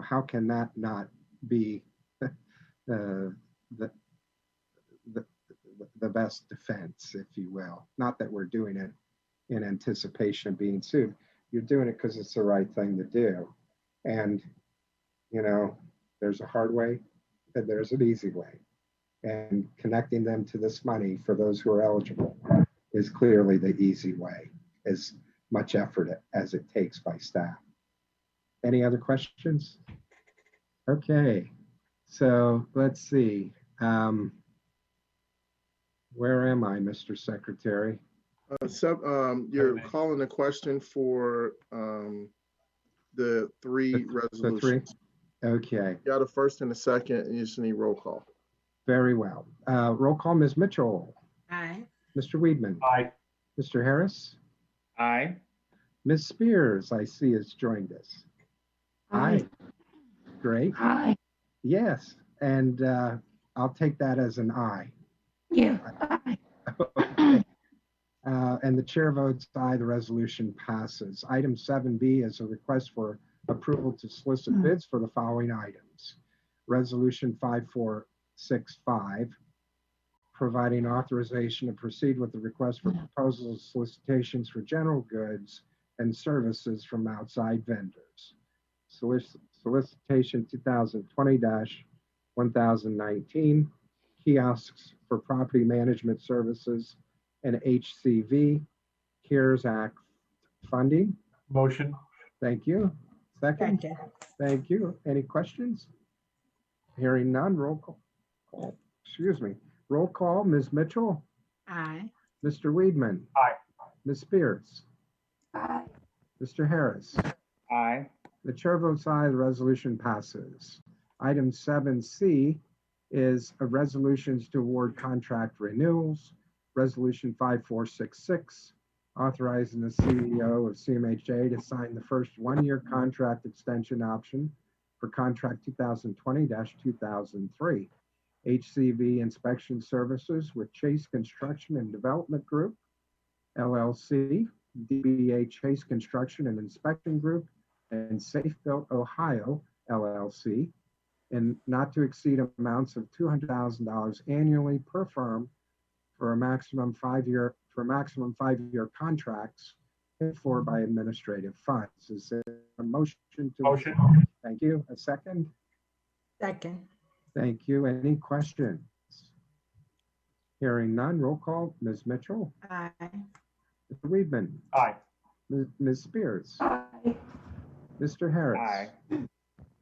how can that not be the best defense, if you will? Not that we're doing it in anticipation of being sued. You're doing it because it's the right thing to do. And, there's a hard way and there's an easy way. And connecting them to this money for those who are eligible is clearly the easy way, as much effort as it takes by staff. Any other questions? Okay, so let's see. Where am I, Mr. Secretary? You're calling a question for the 3 resolutions. The 3? Okay. You got a first and a second, and you just need roll call. Very well. Roll call, Ms. Mitchell. Aye. Mr. Weedman. Aye. Mr. Harris. Aye. Ms. Spears, I see, has joined us. Aye. Great. Aye. Yes, and I'll take that as an aye. Yeah. Aye. Okay. And the chair votes aye, the resolution passes. Item 7B is a request for approval to solicit bids for the following items. Resolution 5465, providing authorization to proceed with the request for proposals, solicitations for general goods and services from outside vendors. Solicitation 2020-1019, kiosks for property management services and HCV CARES Act funding. Motion. Thank you. Second. Second. Thank you. Any questions? Hearing none, roll call. Excuse me. Roll call, Ms. Mitchell. Aye. Mr. Weedman. Aye. Ms. Spears. Aye. Mr. Harris. Aye. The chair votes aye, the resolution passes. Item 7C is a resolutions to award contract renewals. Resolution 5466, authorizing the CEO of CMHA to sign the first 1-year contract extension option for contract 2020-2003. HCV inspection services with Chase Construction and Development Group, LLC, DBA Chase Construction and Inspection Group, and Safe Built Ohio, LLC, and not to exceed amounts of $200,000 annually per firm for a maximum for maximum 5-year contracts paid for by administrative funds. Is there a motion to? Motion. Thank you. A second? Second. Thank you. Any questions? Hearing none, roll call. Ms. Mitchell? Aye. Mr. Weedman? Aye. Ms. Spears? Aye. Mr. Harris? Aye.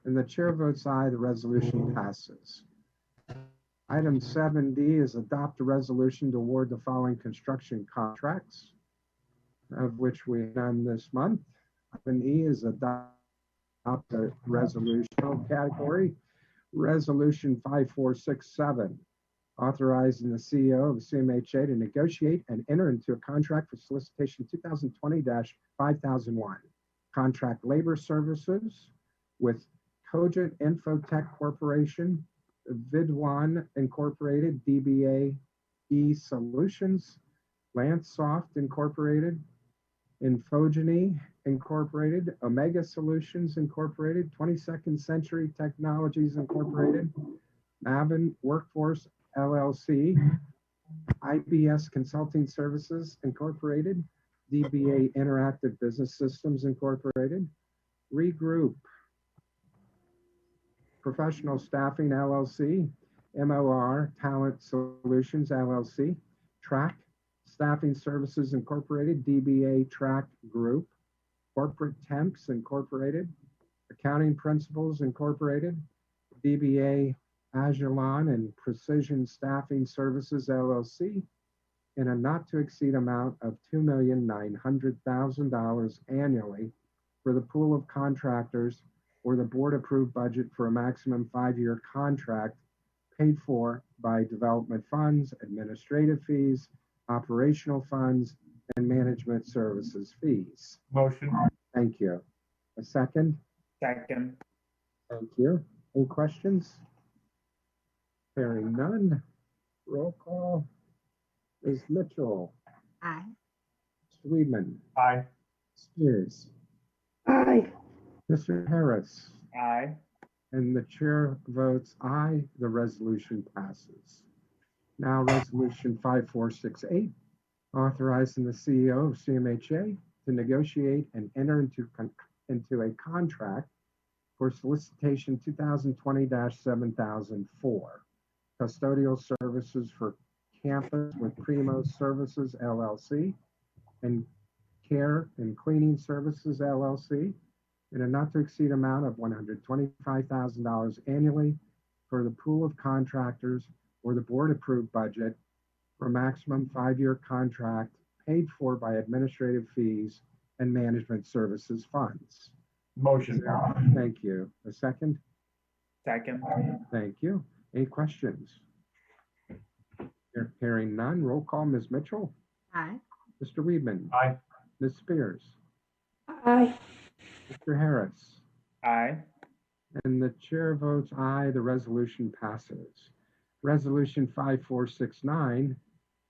And the chair votes aye, the resolution passes. Item 7D is adopt a resolution to award the following construction contracts, of which we have none this month. Item E is adopt a resolution category, Resolution 5467, authorizing the CEO of CMHA to negotiate and enter into a contract for solicitation 2020-5001, contract labor services with Cogent Infotech Corporation, Vidwan Incorporated, DBA E-Solutions, Lancesoft Incorporated, Infogeny Incorporated, Omega Solutions Incorporated, 22nd Century Technologies Incorporated, Avon Workforce LLC, IBS Consulting Services Incorporated, DBA Interactive Business Systems Incorporated, Regroup Professional Staffing LLC, MOR Talent Solutions LLC, Track Staffing Services Incorporated, DBA Track Group, Corporate Temps Incorporated, Accounting Principles Incorporated, DBA Agilon and Precision Staffing Services LLC, in a not to exceed amount of $2,900,000 annually for the pool of contractors or the board approved budget for a maximum 5-year contract paid for by development funds, administrative fees, operational funds, and management services fees. Motion. Thank you. A second? Second. Thank you. Any questions? Hearing none. Roll call. Ms. Mitchell, Aye. Mr. Weedman, Aye. Spears, Aye. Mr. Harris, Aye. and the chair votes aye. The resolution passes. Now, resolution 5468, authorizing the CEO of CMHA to negotiate and enter into a contract for solicitation 2020-7004, custodial services for campus with Primo Services LLC and Care and Cleaning Services LLC in a not to exceed amount of $125,000 annually for the pool of contractors or the board approved budget for a maximum 5-year contract paid for by administrative fees and management services funds. Motion. Thank you. A second? Second. Thank you. Any questions? Hearing none, roll call. Ms. Mitchell, Aye. Mr. Weedman, Aye. Ms. Spears, Aye. Mr. Harris, Aye. and the chair votes aye. The resolution passes. Resolution 5469,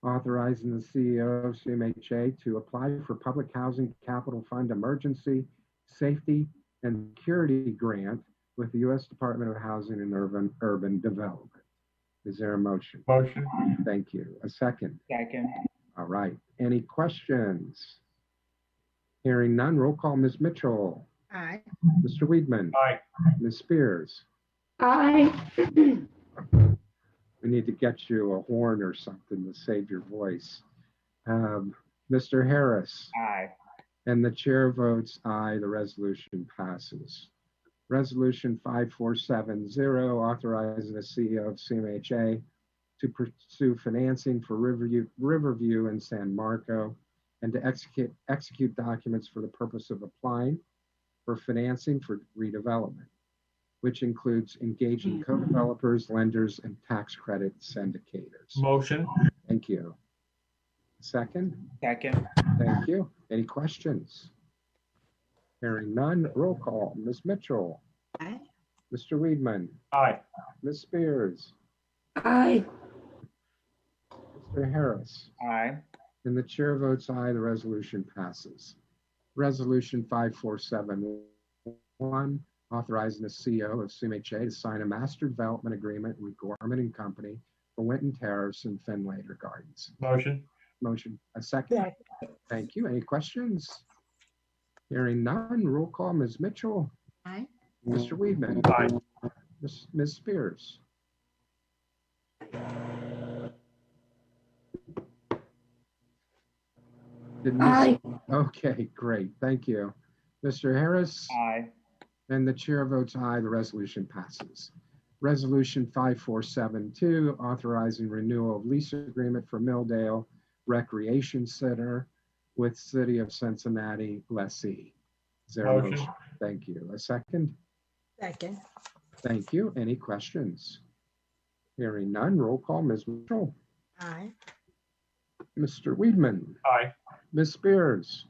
authorizing the CEO of CMHA to apply for Public Housing Capital Fund Emergency Safety and Security Grant with the U.S. Department of Housing and Urban Development. Is there a motion? Motion. Thank you. A second? Second. All right. Any questions? Hearing none, roll call. Ms. Mitchell, Aye. Mr. Weedman, Aye. Ms. Spears. Aye. We need to get you a horn or something to save your voice. Mr. Harris, Aye. and the chair votes aye. The resolution passes. Resolution 5470, authorizing the CEO of CMHA to pursue financing for Riverview and San Marco and to execute documents for the purpose of applying for financing for redevelopment, which includes engaging co-developers, lenders, and tax credit syndicators. Motion. Thank you. Second? Second. Thank you. Any questions? Hearing none, roll call. Ms. Mitchell, Aye. Mr. Weedman, Aye. Ms. Spears, Aye. Mr. Harris, Aye. and the chair votes aye. The resolution passes. Resolution 5471, authorizing the CEO of CMHA to sign a master development agreement with Gorman and Company for Winton Terrace and Finlater Gardens. Motion. motion. A second? Thank you. Any questions? Hearing none, roll call, Ms. Mitchell, Aye. Mr. Weedman, Aye. Ms. Spears. Did Ms. Aye. Okay, great. Thank you. Mr. Harris? Aye. And the chair votes aye. The resolution passes. Resolution 5472, authorizing renewal of lease agreement for Milldale Recreation Center with City of Cincinnati lessee. Is there a Motion. motion? Thank you. A second? Second. Thank you. Any questions? Hearing none, roll call, Ms. Mitchell, Aye. Mr. Weedman, Aye. Ms. Spears,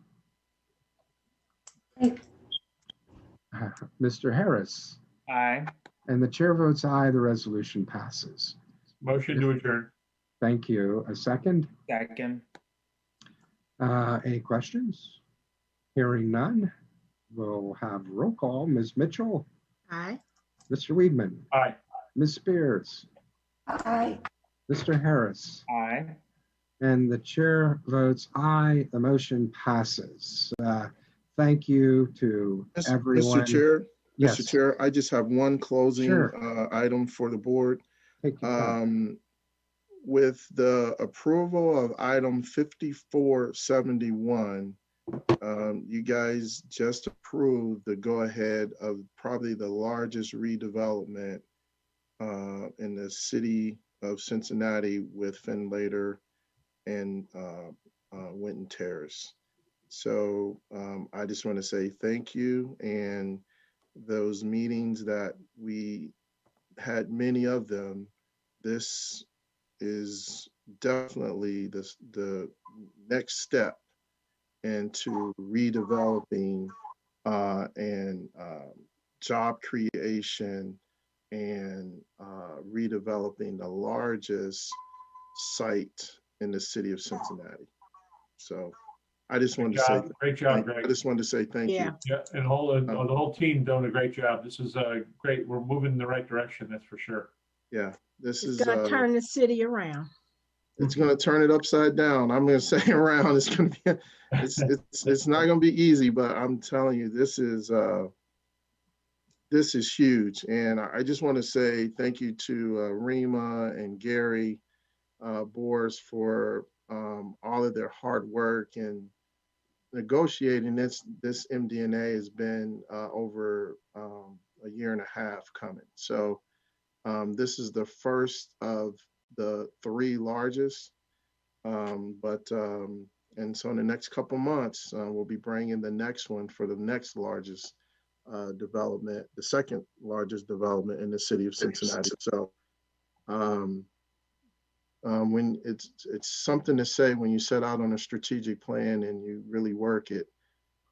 Aye. Mr. Harris, Aye. and the chair votes aye. The resolution passes. Motion to adjourn. Thank you. A second? Second. Any questions? Hearing none, we'll have roll call. Ms. Mitchell, Aye. Mr. Weedman, Aye. Ms. Spears, Aye. Mr. Harris, Aye. and the chair votes aye. The motion passes. Thank you to everyone. Mr. Chair, Yes. Mr. Chair, I just have one closing Sure. item for the board. Take your time. With the approval of item 5471, you guys just approved the go-ahead of probably the largest redevelopment in the city of Cincinnati with Findlater and Winton Terrace. So I just want to say thank you. And those meetings that we had, many of them, this is definitely the next step into redeveloping and job creation and redeveloping the largest site in the city of Cincinnati. So I just wanted to say, Great job, Greg. I just wanted to say thank Yeah. you. Yeah, and the whole team doing a great job. This is great. We're moving in the right direction, that's for sure. Yeah, this It's is, gonna turn the city around. it's going to turn it upside down. I'm going to say around. It's going to be, it's not going to be easy, but I'm telling you, this is huge. And I just want to say thank you to Rima and Gary Boris for all of their hard work and negotiating this MD&A has been over a year and a half coming. So this is the first of the three largest, and so in the next couple months, we'll be bringing the next one for the next largest development, the second largest development in the city of Cincinnati. So when it's something to say when you set out on a strategic plan and you really work it,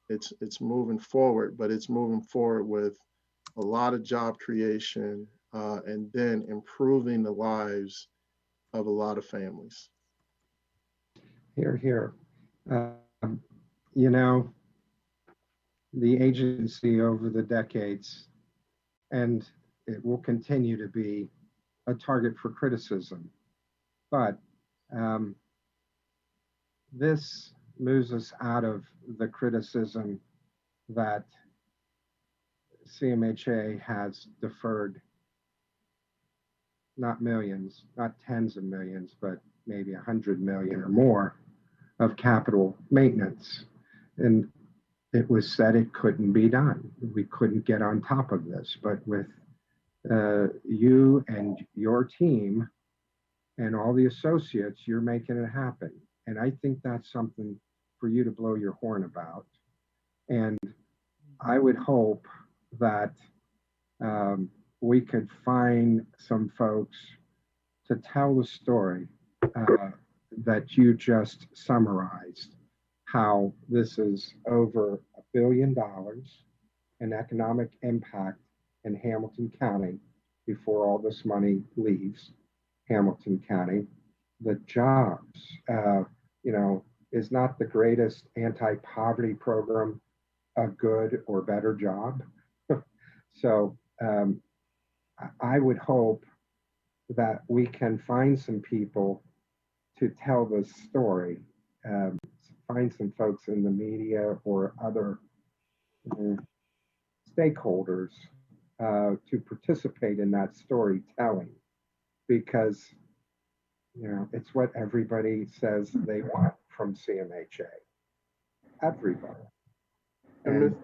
it's moving forward, but it's moving forward with a lot of job creation and then improving the lives of a lot of families. Here, here. You know, the agency over the decades, and it will continue to be a target for criticism. But this moves us out of the criticism that CMHA has deferred not millions, not tens of millions, but maybe 100 million or more of capital maintenance. And it was said it couldn't be done. We couldn't get on top of this, but with you and your team and all the associates, you're making it happen. And I think that's something for you to blow your horn about. And I would hope that we could find some folks to tell the story that you just summarized, how this is over $1 billion in economic impact in Hamilton County before all this money leaves Hamilton County. The jobs, you know, is not the greatest anti-poverty program a good or better job. So I would hope that we can find some people to tell this story um, find some folks in the media or other stakeholders to participate in that storytelling, because it's what everybody says they want from CMHA. Everybody. And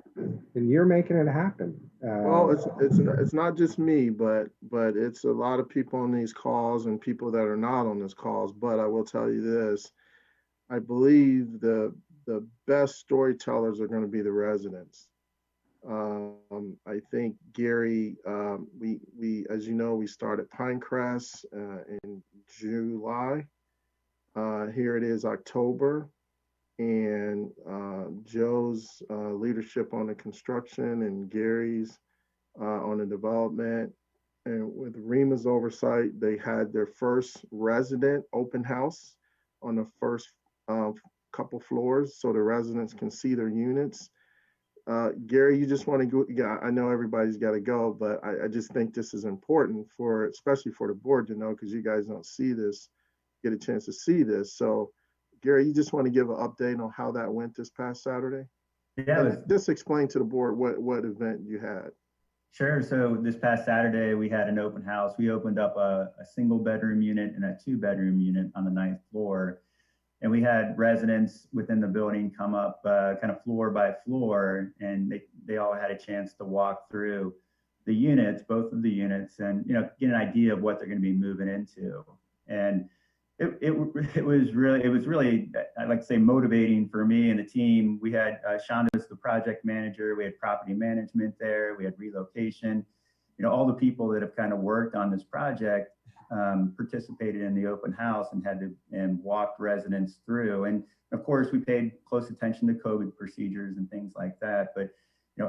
And you're making it happen. well, it's not just me, but it's a lot of people on these calls and people that are not on these calls. But I will tell you this: I believe the best storytellers are going to be the residents. I think Gary, we as you know, we started Pinecrest in July. Here it is October, and Joe's leadership on the construction and Gary's on the development. And with Rima's oversight, they had their first resident open house on the first couple floors so the residents can see their units. Gary, you just want to go? Yeah, I know everybody's got to go, but I just think this is important especially for the board to know, because you guys don't see this, get a chance to see this. So Gary, you just want to give an update on how that went this past Saturday? Yeah, just explain to the board what event you had. Sure. So this past Saturday, we had an open house. We opened up a single bedroom unit and a 2-bedroom unit on the 9th floor. And we had residents within the building come up kind of floor by floor, and they all had a chance to walk through the units, both of the units, and get an idea of what they're going to be moving into. And it was really, I'd like to say, motivating for me and the team. We had Shonda's the project manager, we had property management there, we had relocation, all the people that have kind of worked on this project participated in the open house and walked residents through. And of course, we paid close attention to COVID procedures and things like that. But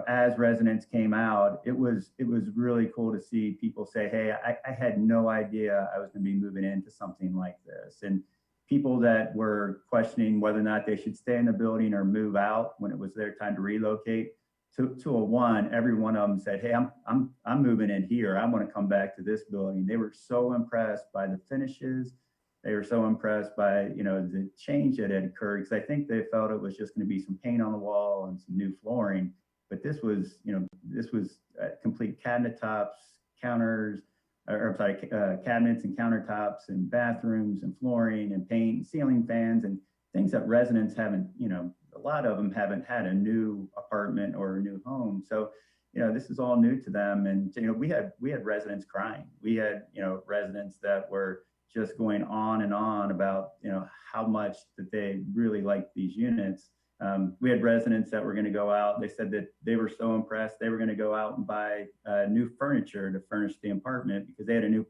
as residents came out, it was really cool to see people say, "Hey, I had no idea I was going to be moving into something like this." And people that were questioning whether or not they should stay in the building or move out when it was their time to relocate, every one of them said, "Hey, I'm moving in here. I want to come back to this building." They were so impressed by the finishes. They were so impressed by the change that had occurred, because I think they felt it was just going to be some paint on the wall and some new flooring. But this was complete cabinet tops, counters, cabinets and countertops and bathrooms and flooring and paint and ceiling fans and things that residents haven't, a lot of them haven't had a new apartment or a new home. So, this is all new to them. And, we had residents crying. We had, residents that were just going on and on about, how much that they really liked these units. We had residents that were going to go out. They said that they were so impressed, they were going to go out and buy new furniture to furnish the apartment, because they had a new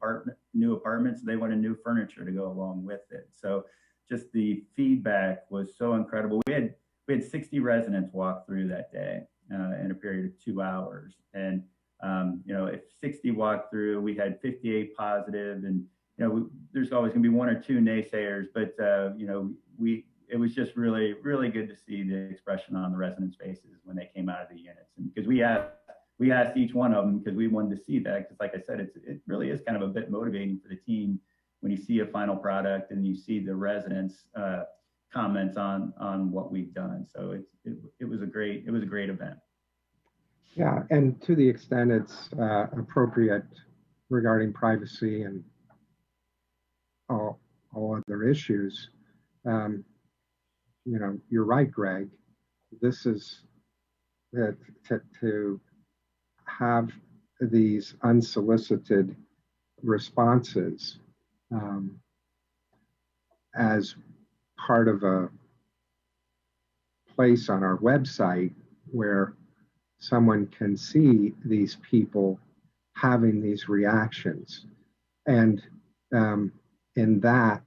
apartment, so they wanted new furniture to go along with it. So just the feedback was so incredible. We had 60 residents walk through that day in a period of 2 hours. And, if 60 walked through, we had 58 positive, and, there's always going to be 1 or 2 naysayers, but, it was just really, really good to see the expression on the residents' faces when they came out of the units. And because we asked each one of them, because we wanted to see that, because like I said, it really is kind of a bit motivating for the team when you see a final product and you see the residents' comments on what we've done. So it was a great event. Yeah, and to the extent it's appropriate regarding privacy and all other issues, you're right, Greg. This is to have these unsolicited responses as part of a place on our website where someone can see these people having these reactions. And in that,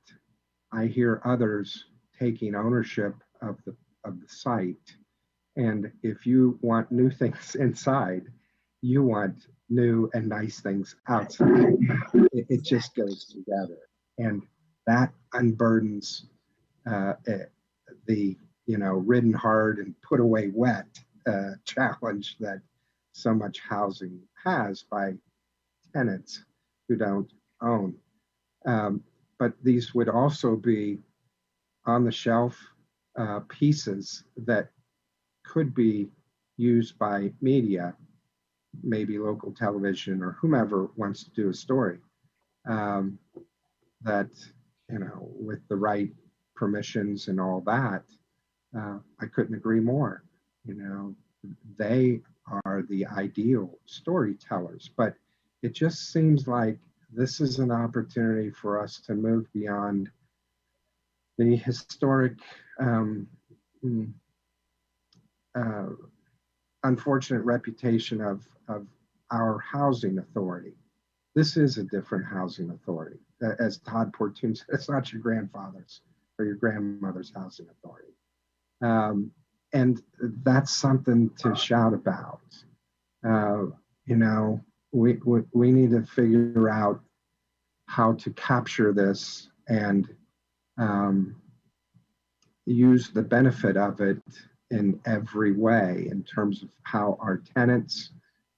I hear others taking ownership of the site. And if you want new things inside, you want new and nice things outside. It just goes together. And that unburdens the ridden hard and put away wet challenge that so much housing has by tenants who don't own. But these would also be on the shelf pieces that could be used by media, maybe local television or whomever wants to do a story, that, with the right permissions and all that, I couldn't agree more. They are the ideal storytellers, but it just seems like this is an opportunity for us to move beyond the historic, unfortunate reputation of our housing authority. This is a different housing authority. As Todd Portune said, it's not your grandfather's or your grandmother's housing authority. And that's something to shout about. We need to figure out how to capture this and use the benefit of it in every way, in terms of how our tenants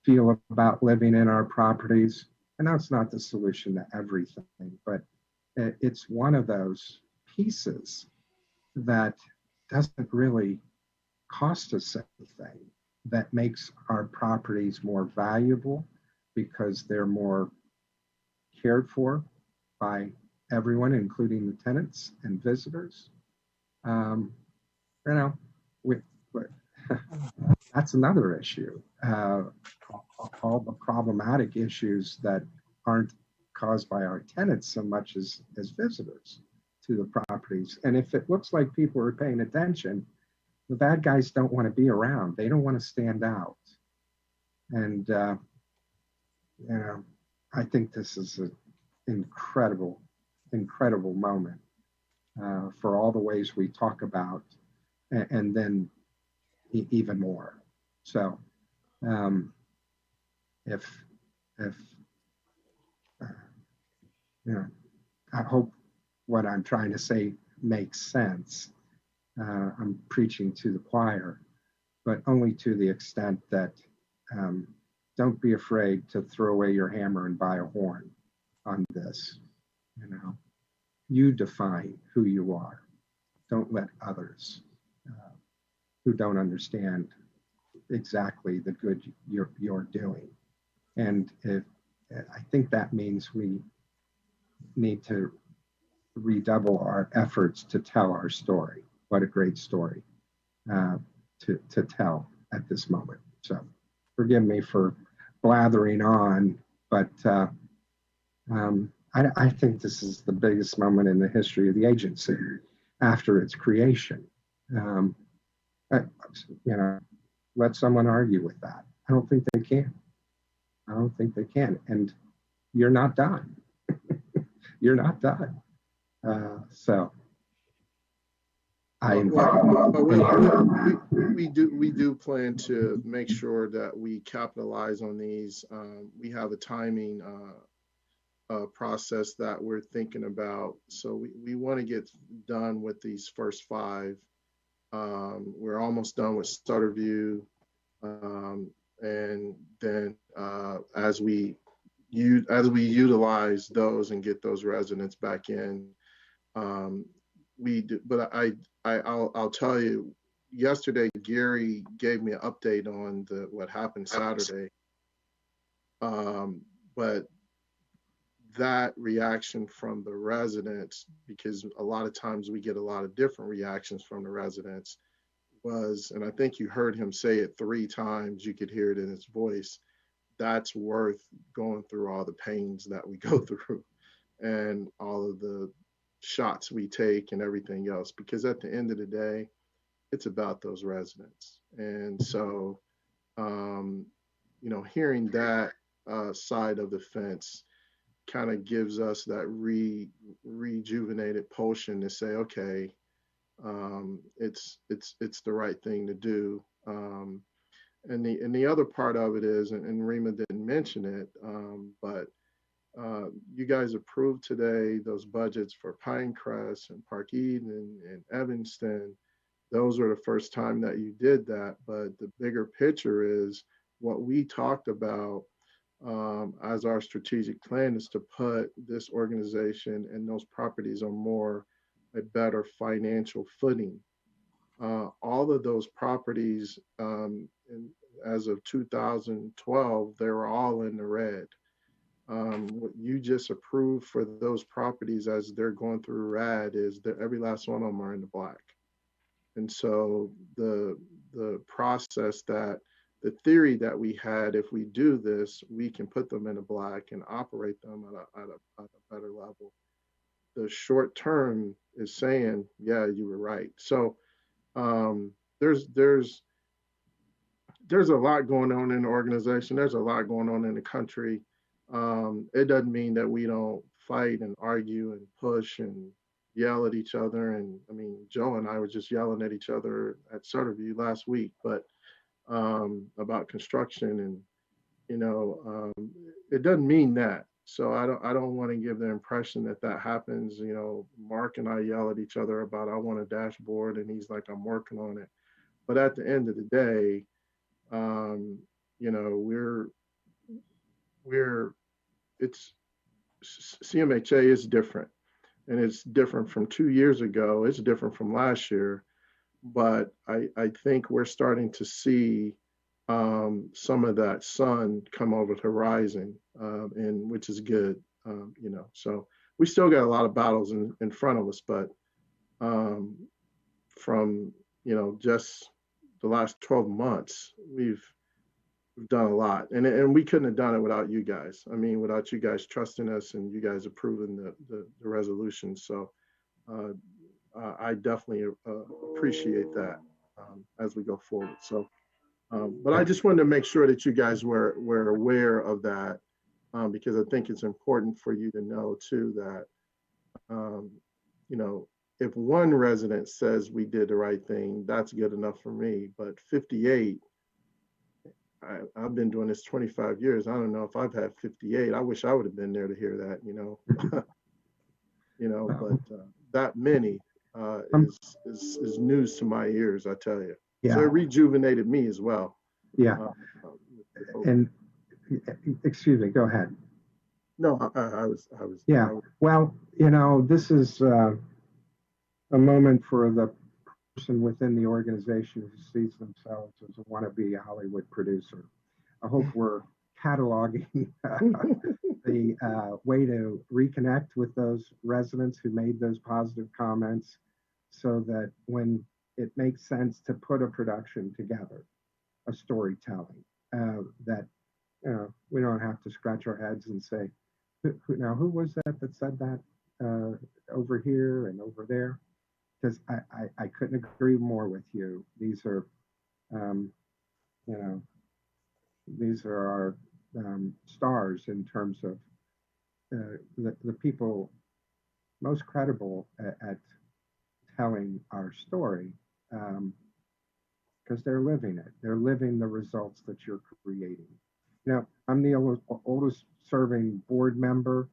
feel about living in our properties. And that's not the solution to everything, but it's one of those pieces that doesn't really cost us anything, that makes our properties more valuable because they're more cared for by everyone, including the tenants and visitors. That's another issue. All the problematic issues that aren't caused by our tenants so much as visitors to the properties. And if it looks like people are paying attention, the bad guys don't want to be around. They don't want to stand out. And, I think this is an incredible, incredible moment for all the ways we talk about, and then even more. So if I hope what I'm trying to say makes sense. I'm preaching to the choir, but only to the extent that don't be afraid to throw away your hammer and buy a horn on this. You define who you are. Don't let others who don't understand exactly the good you're doing. And I think that means we need to redouble our efforts to tell our story. What a great story to tell at this moment. So forgive me for blathering on, but I think this is the biggest moment in the history of the agency after its creation. Let someone argue with that. I don't think they can. I don't think they can. And you're not done. You're not done. So I we do plan to make sure that we capitalize on these. We have a timing process that we're thinking about. So we want to get done with these first 5. We're almost done with starter view. And then as we utilize those and get those residents back in, we do. But I'll tell you, yesterday Gary gave me an update on what happened Saturday. But that reaction from the residents, because a lot of times we get a lot of different reactions from the residents, was, and I think you heard him say it 3 times, you could hear it in his voice, that's worth going through all the pains that we go through and all of the shots we take and everything else, because at the end of the day, it's about those residents. And so, hearing that side of the fence kind of gives us that rejuvenated potion to say, okay, it's the right thing to do. And the other part of it is, and Rima didn't mention it, but you guys approved today those budgets for Pinecrest and Park Eden and Evanston. Those were the first time that you did that, but the bigger picture is what we talked about as our strategic plan is to put this organization and those properties on a better financial footing. all of those properties, as of 2012, they were all in the red. What you just approved for those properties as they're going through RAD is that every last one of them are in the black. And so the process that the theory that we had, if we do this, we can put them in the black and operate them at a better level. The short term is saying, yeah, you were right. So there's a lot going on in the organization. There's a lot going on in the country. It doesn't mean that we don't fight and argue and push and yell at each other. And I mean, Joe and I were just yelling at each other at Sutterview last week, but about construction, and it doesn't mean that. So I don't want to give the impression that that happens. Mark and I yell at each other about, I want a dashboard, and he's like, I'm working on it. But at the end of the day, it's CMHA is different, and it's different from 2 years ago. It's different from last year, but I think we're starting to see some of that sun come over the horizon, and which is good. So we still got a lot of battles in front of us, but from just the last 12 months, we've done a lot, and we couldn't have done it without you guys. I mean, without you guys trusting us and you guys approving the resolution. So I definitely appreciate that as we go forward. So, but I just wanted to make sure that you guys were aware of that, because I think it's important for you to know too that if one resident says we did the right thing, that's good enough for me. But 58. I've been doing this 25 years. I don't know if I've had 58. I wish I would have been there to hear that, but that many is news to my ears, I tell you. Yeah. So it rejuvenated me as well. Yeah. And excuse me, go ahead. No, I was. Yeah. Well, this is a moment for the person within the organization who sees themselves as a wannabe Hollywood producer. I hope we're cataloging the way to reconnect with those residents who made those positive comments, so that when it makes sense to put a production together, a storytelling, that we don't have to scratch our heads and say, who was that said that over here and over there? Because I couldn't agree more with you. These are, these are our stars in terms of the people most credible at telling our story, because they're living it. They're living the results that you're creating. I'm the oldest serving board member.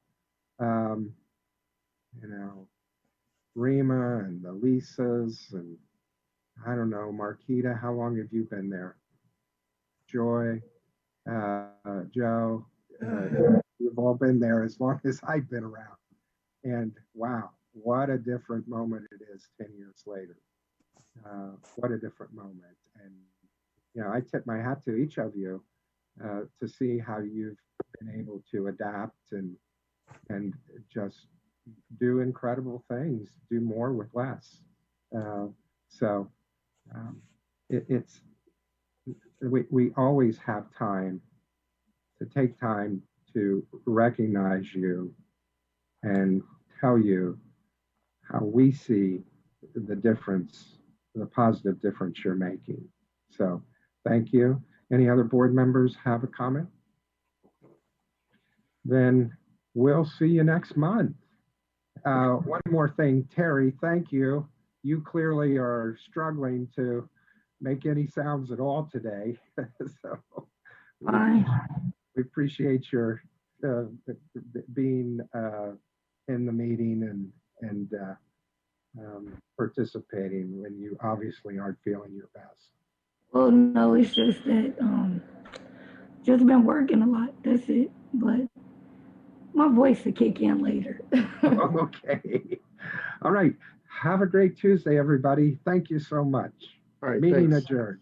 Rima and the Lisas, and I don't know, Marquita, how long have you been there? Joy, Joe, you've all been there as long as I've been around. And wow, what a different moment it is 10 years later. What a different moment. And, I tip my hat to each of you to see how you've been able to adapt and just do incredible things, do more with less. We always have time to take time to recognize you and tell you how we see the difference, the positive difference you're making. So thank you. Any other board members have a comment? Then we'll see you next month. One more thing, Terry, thank you. You clearly are struggling to make any sounds at all today. So we appreciate your being in the meeting and participating when you obviously aren't feeling your best. Well, no, it's just that just been working a lot. That's it. But my voice will kick in later. Okay. All right. Have a great Tuesday, everybody. Thank you so much. All right, Meeting thanks. adjourned.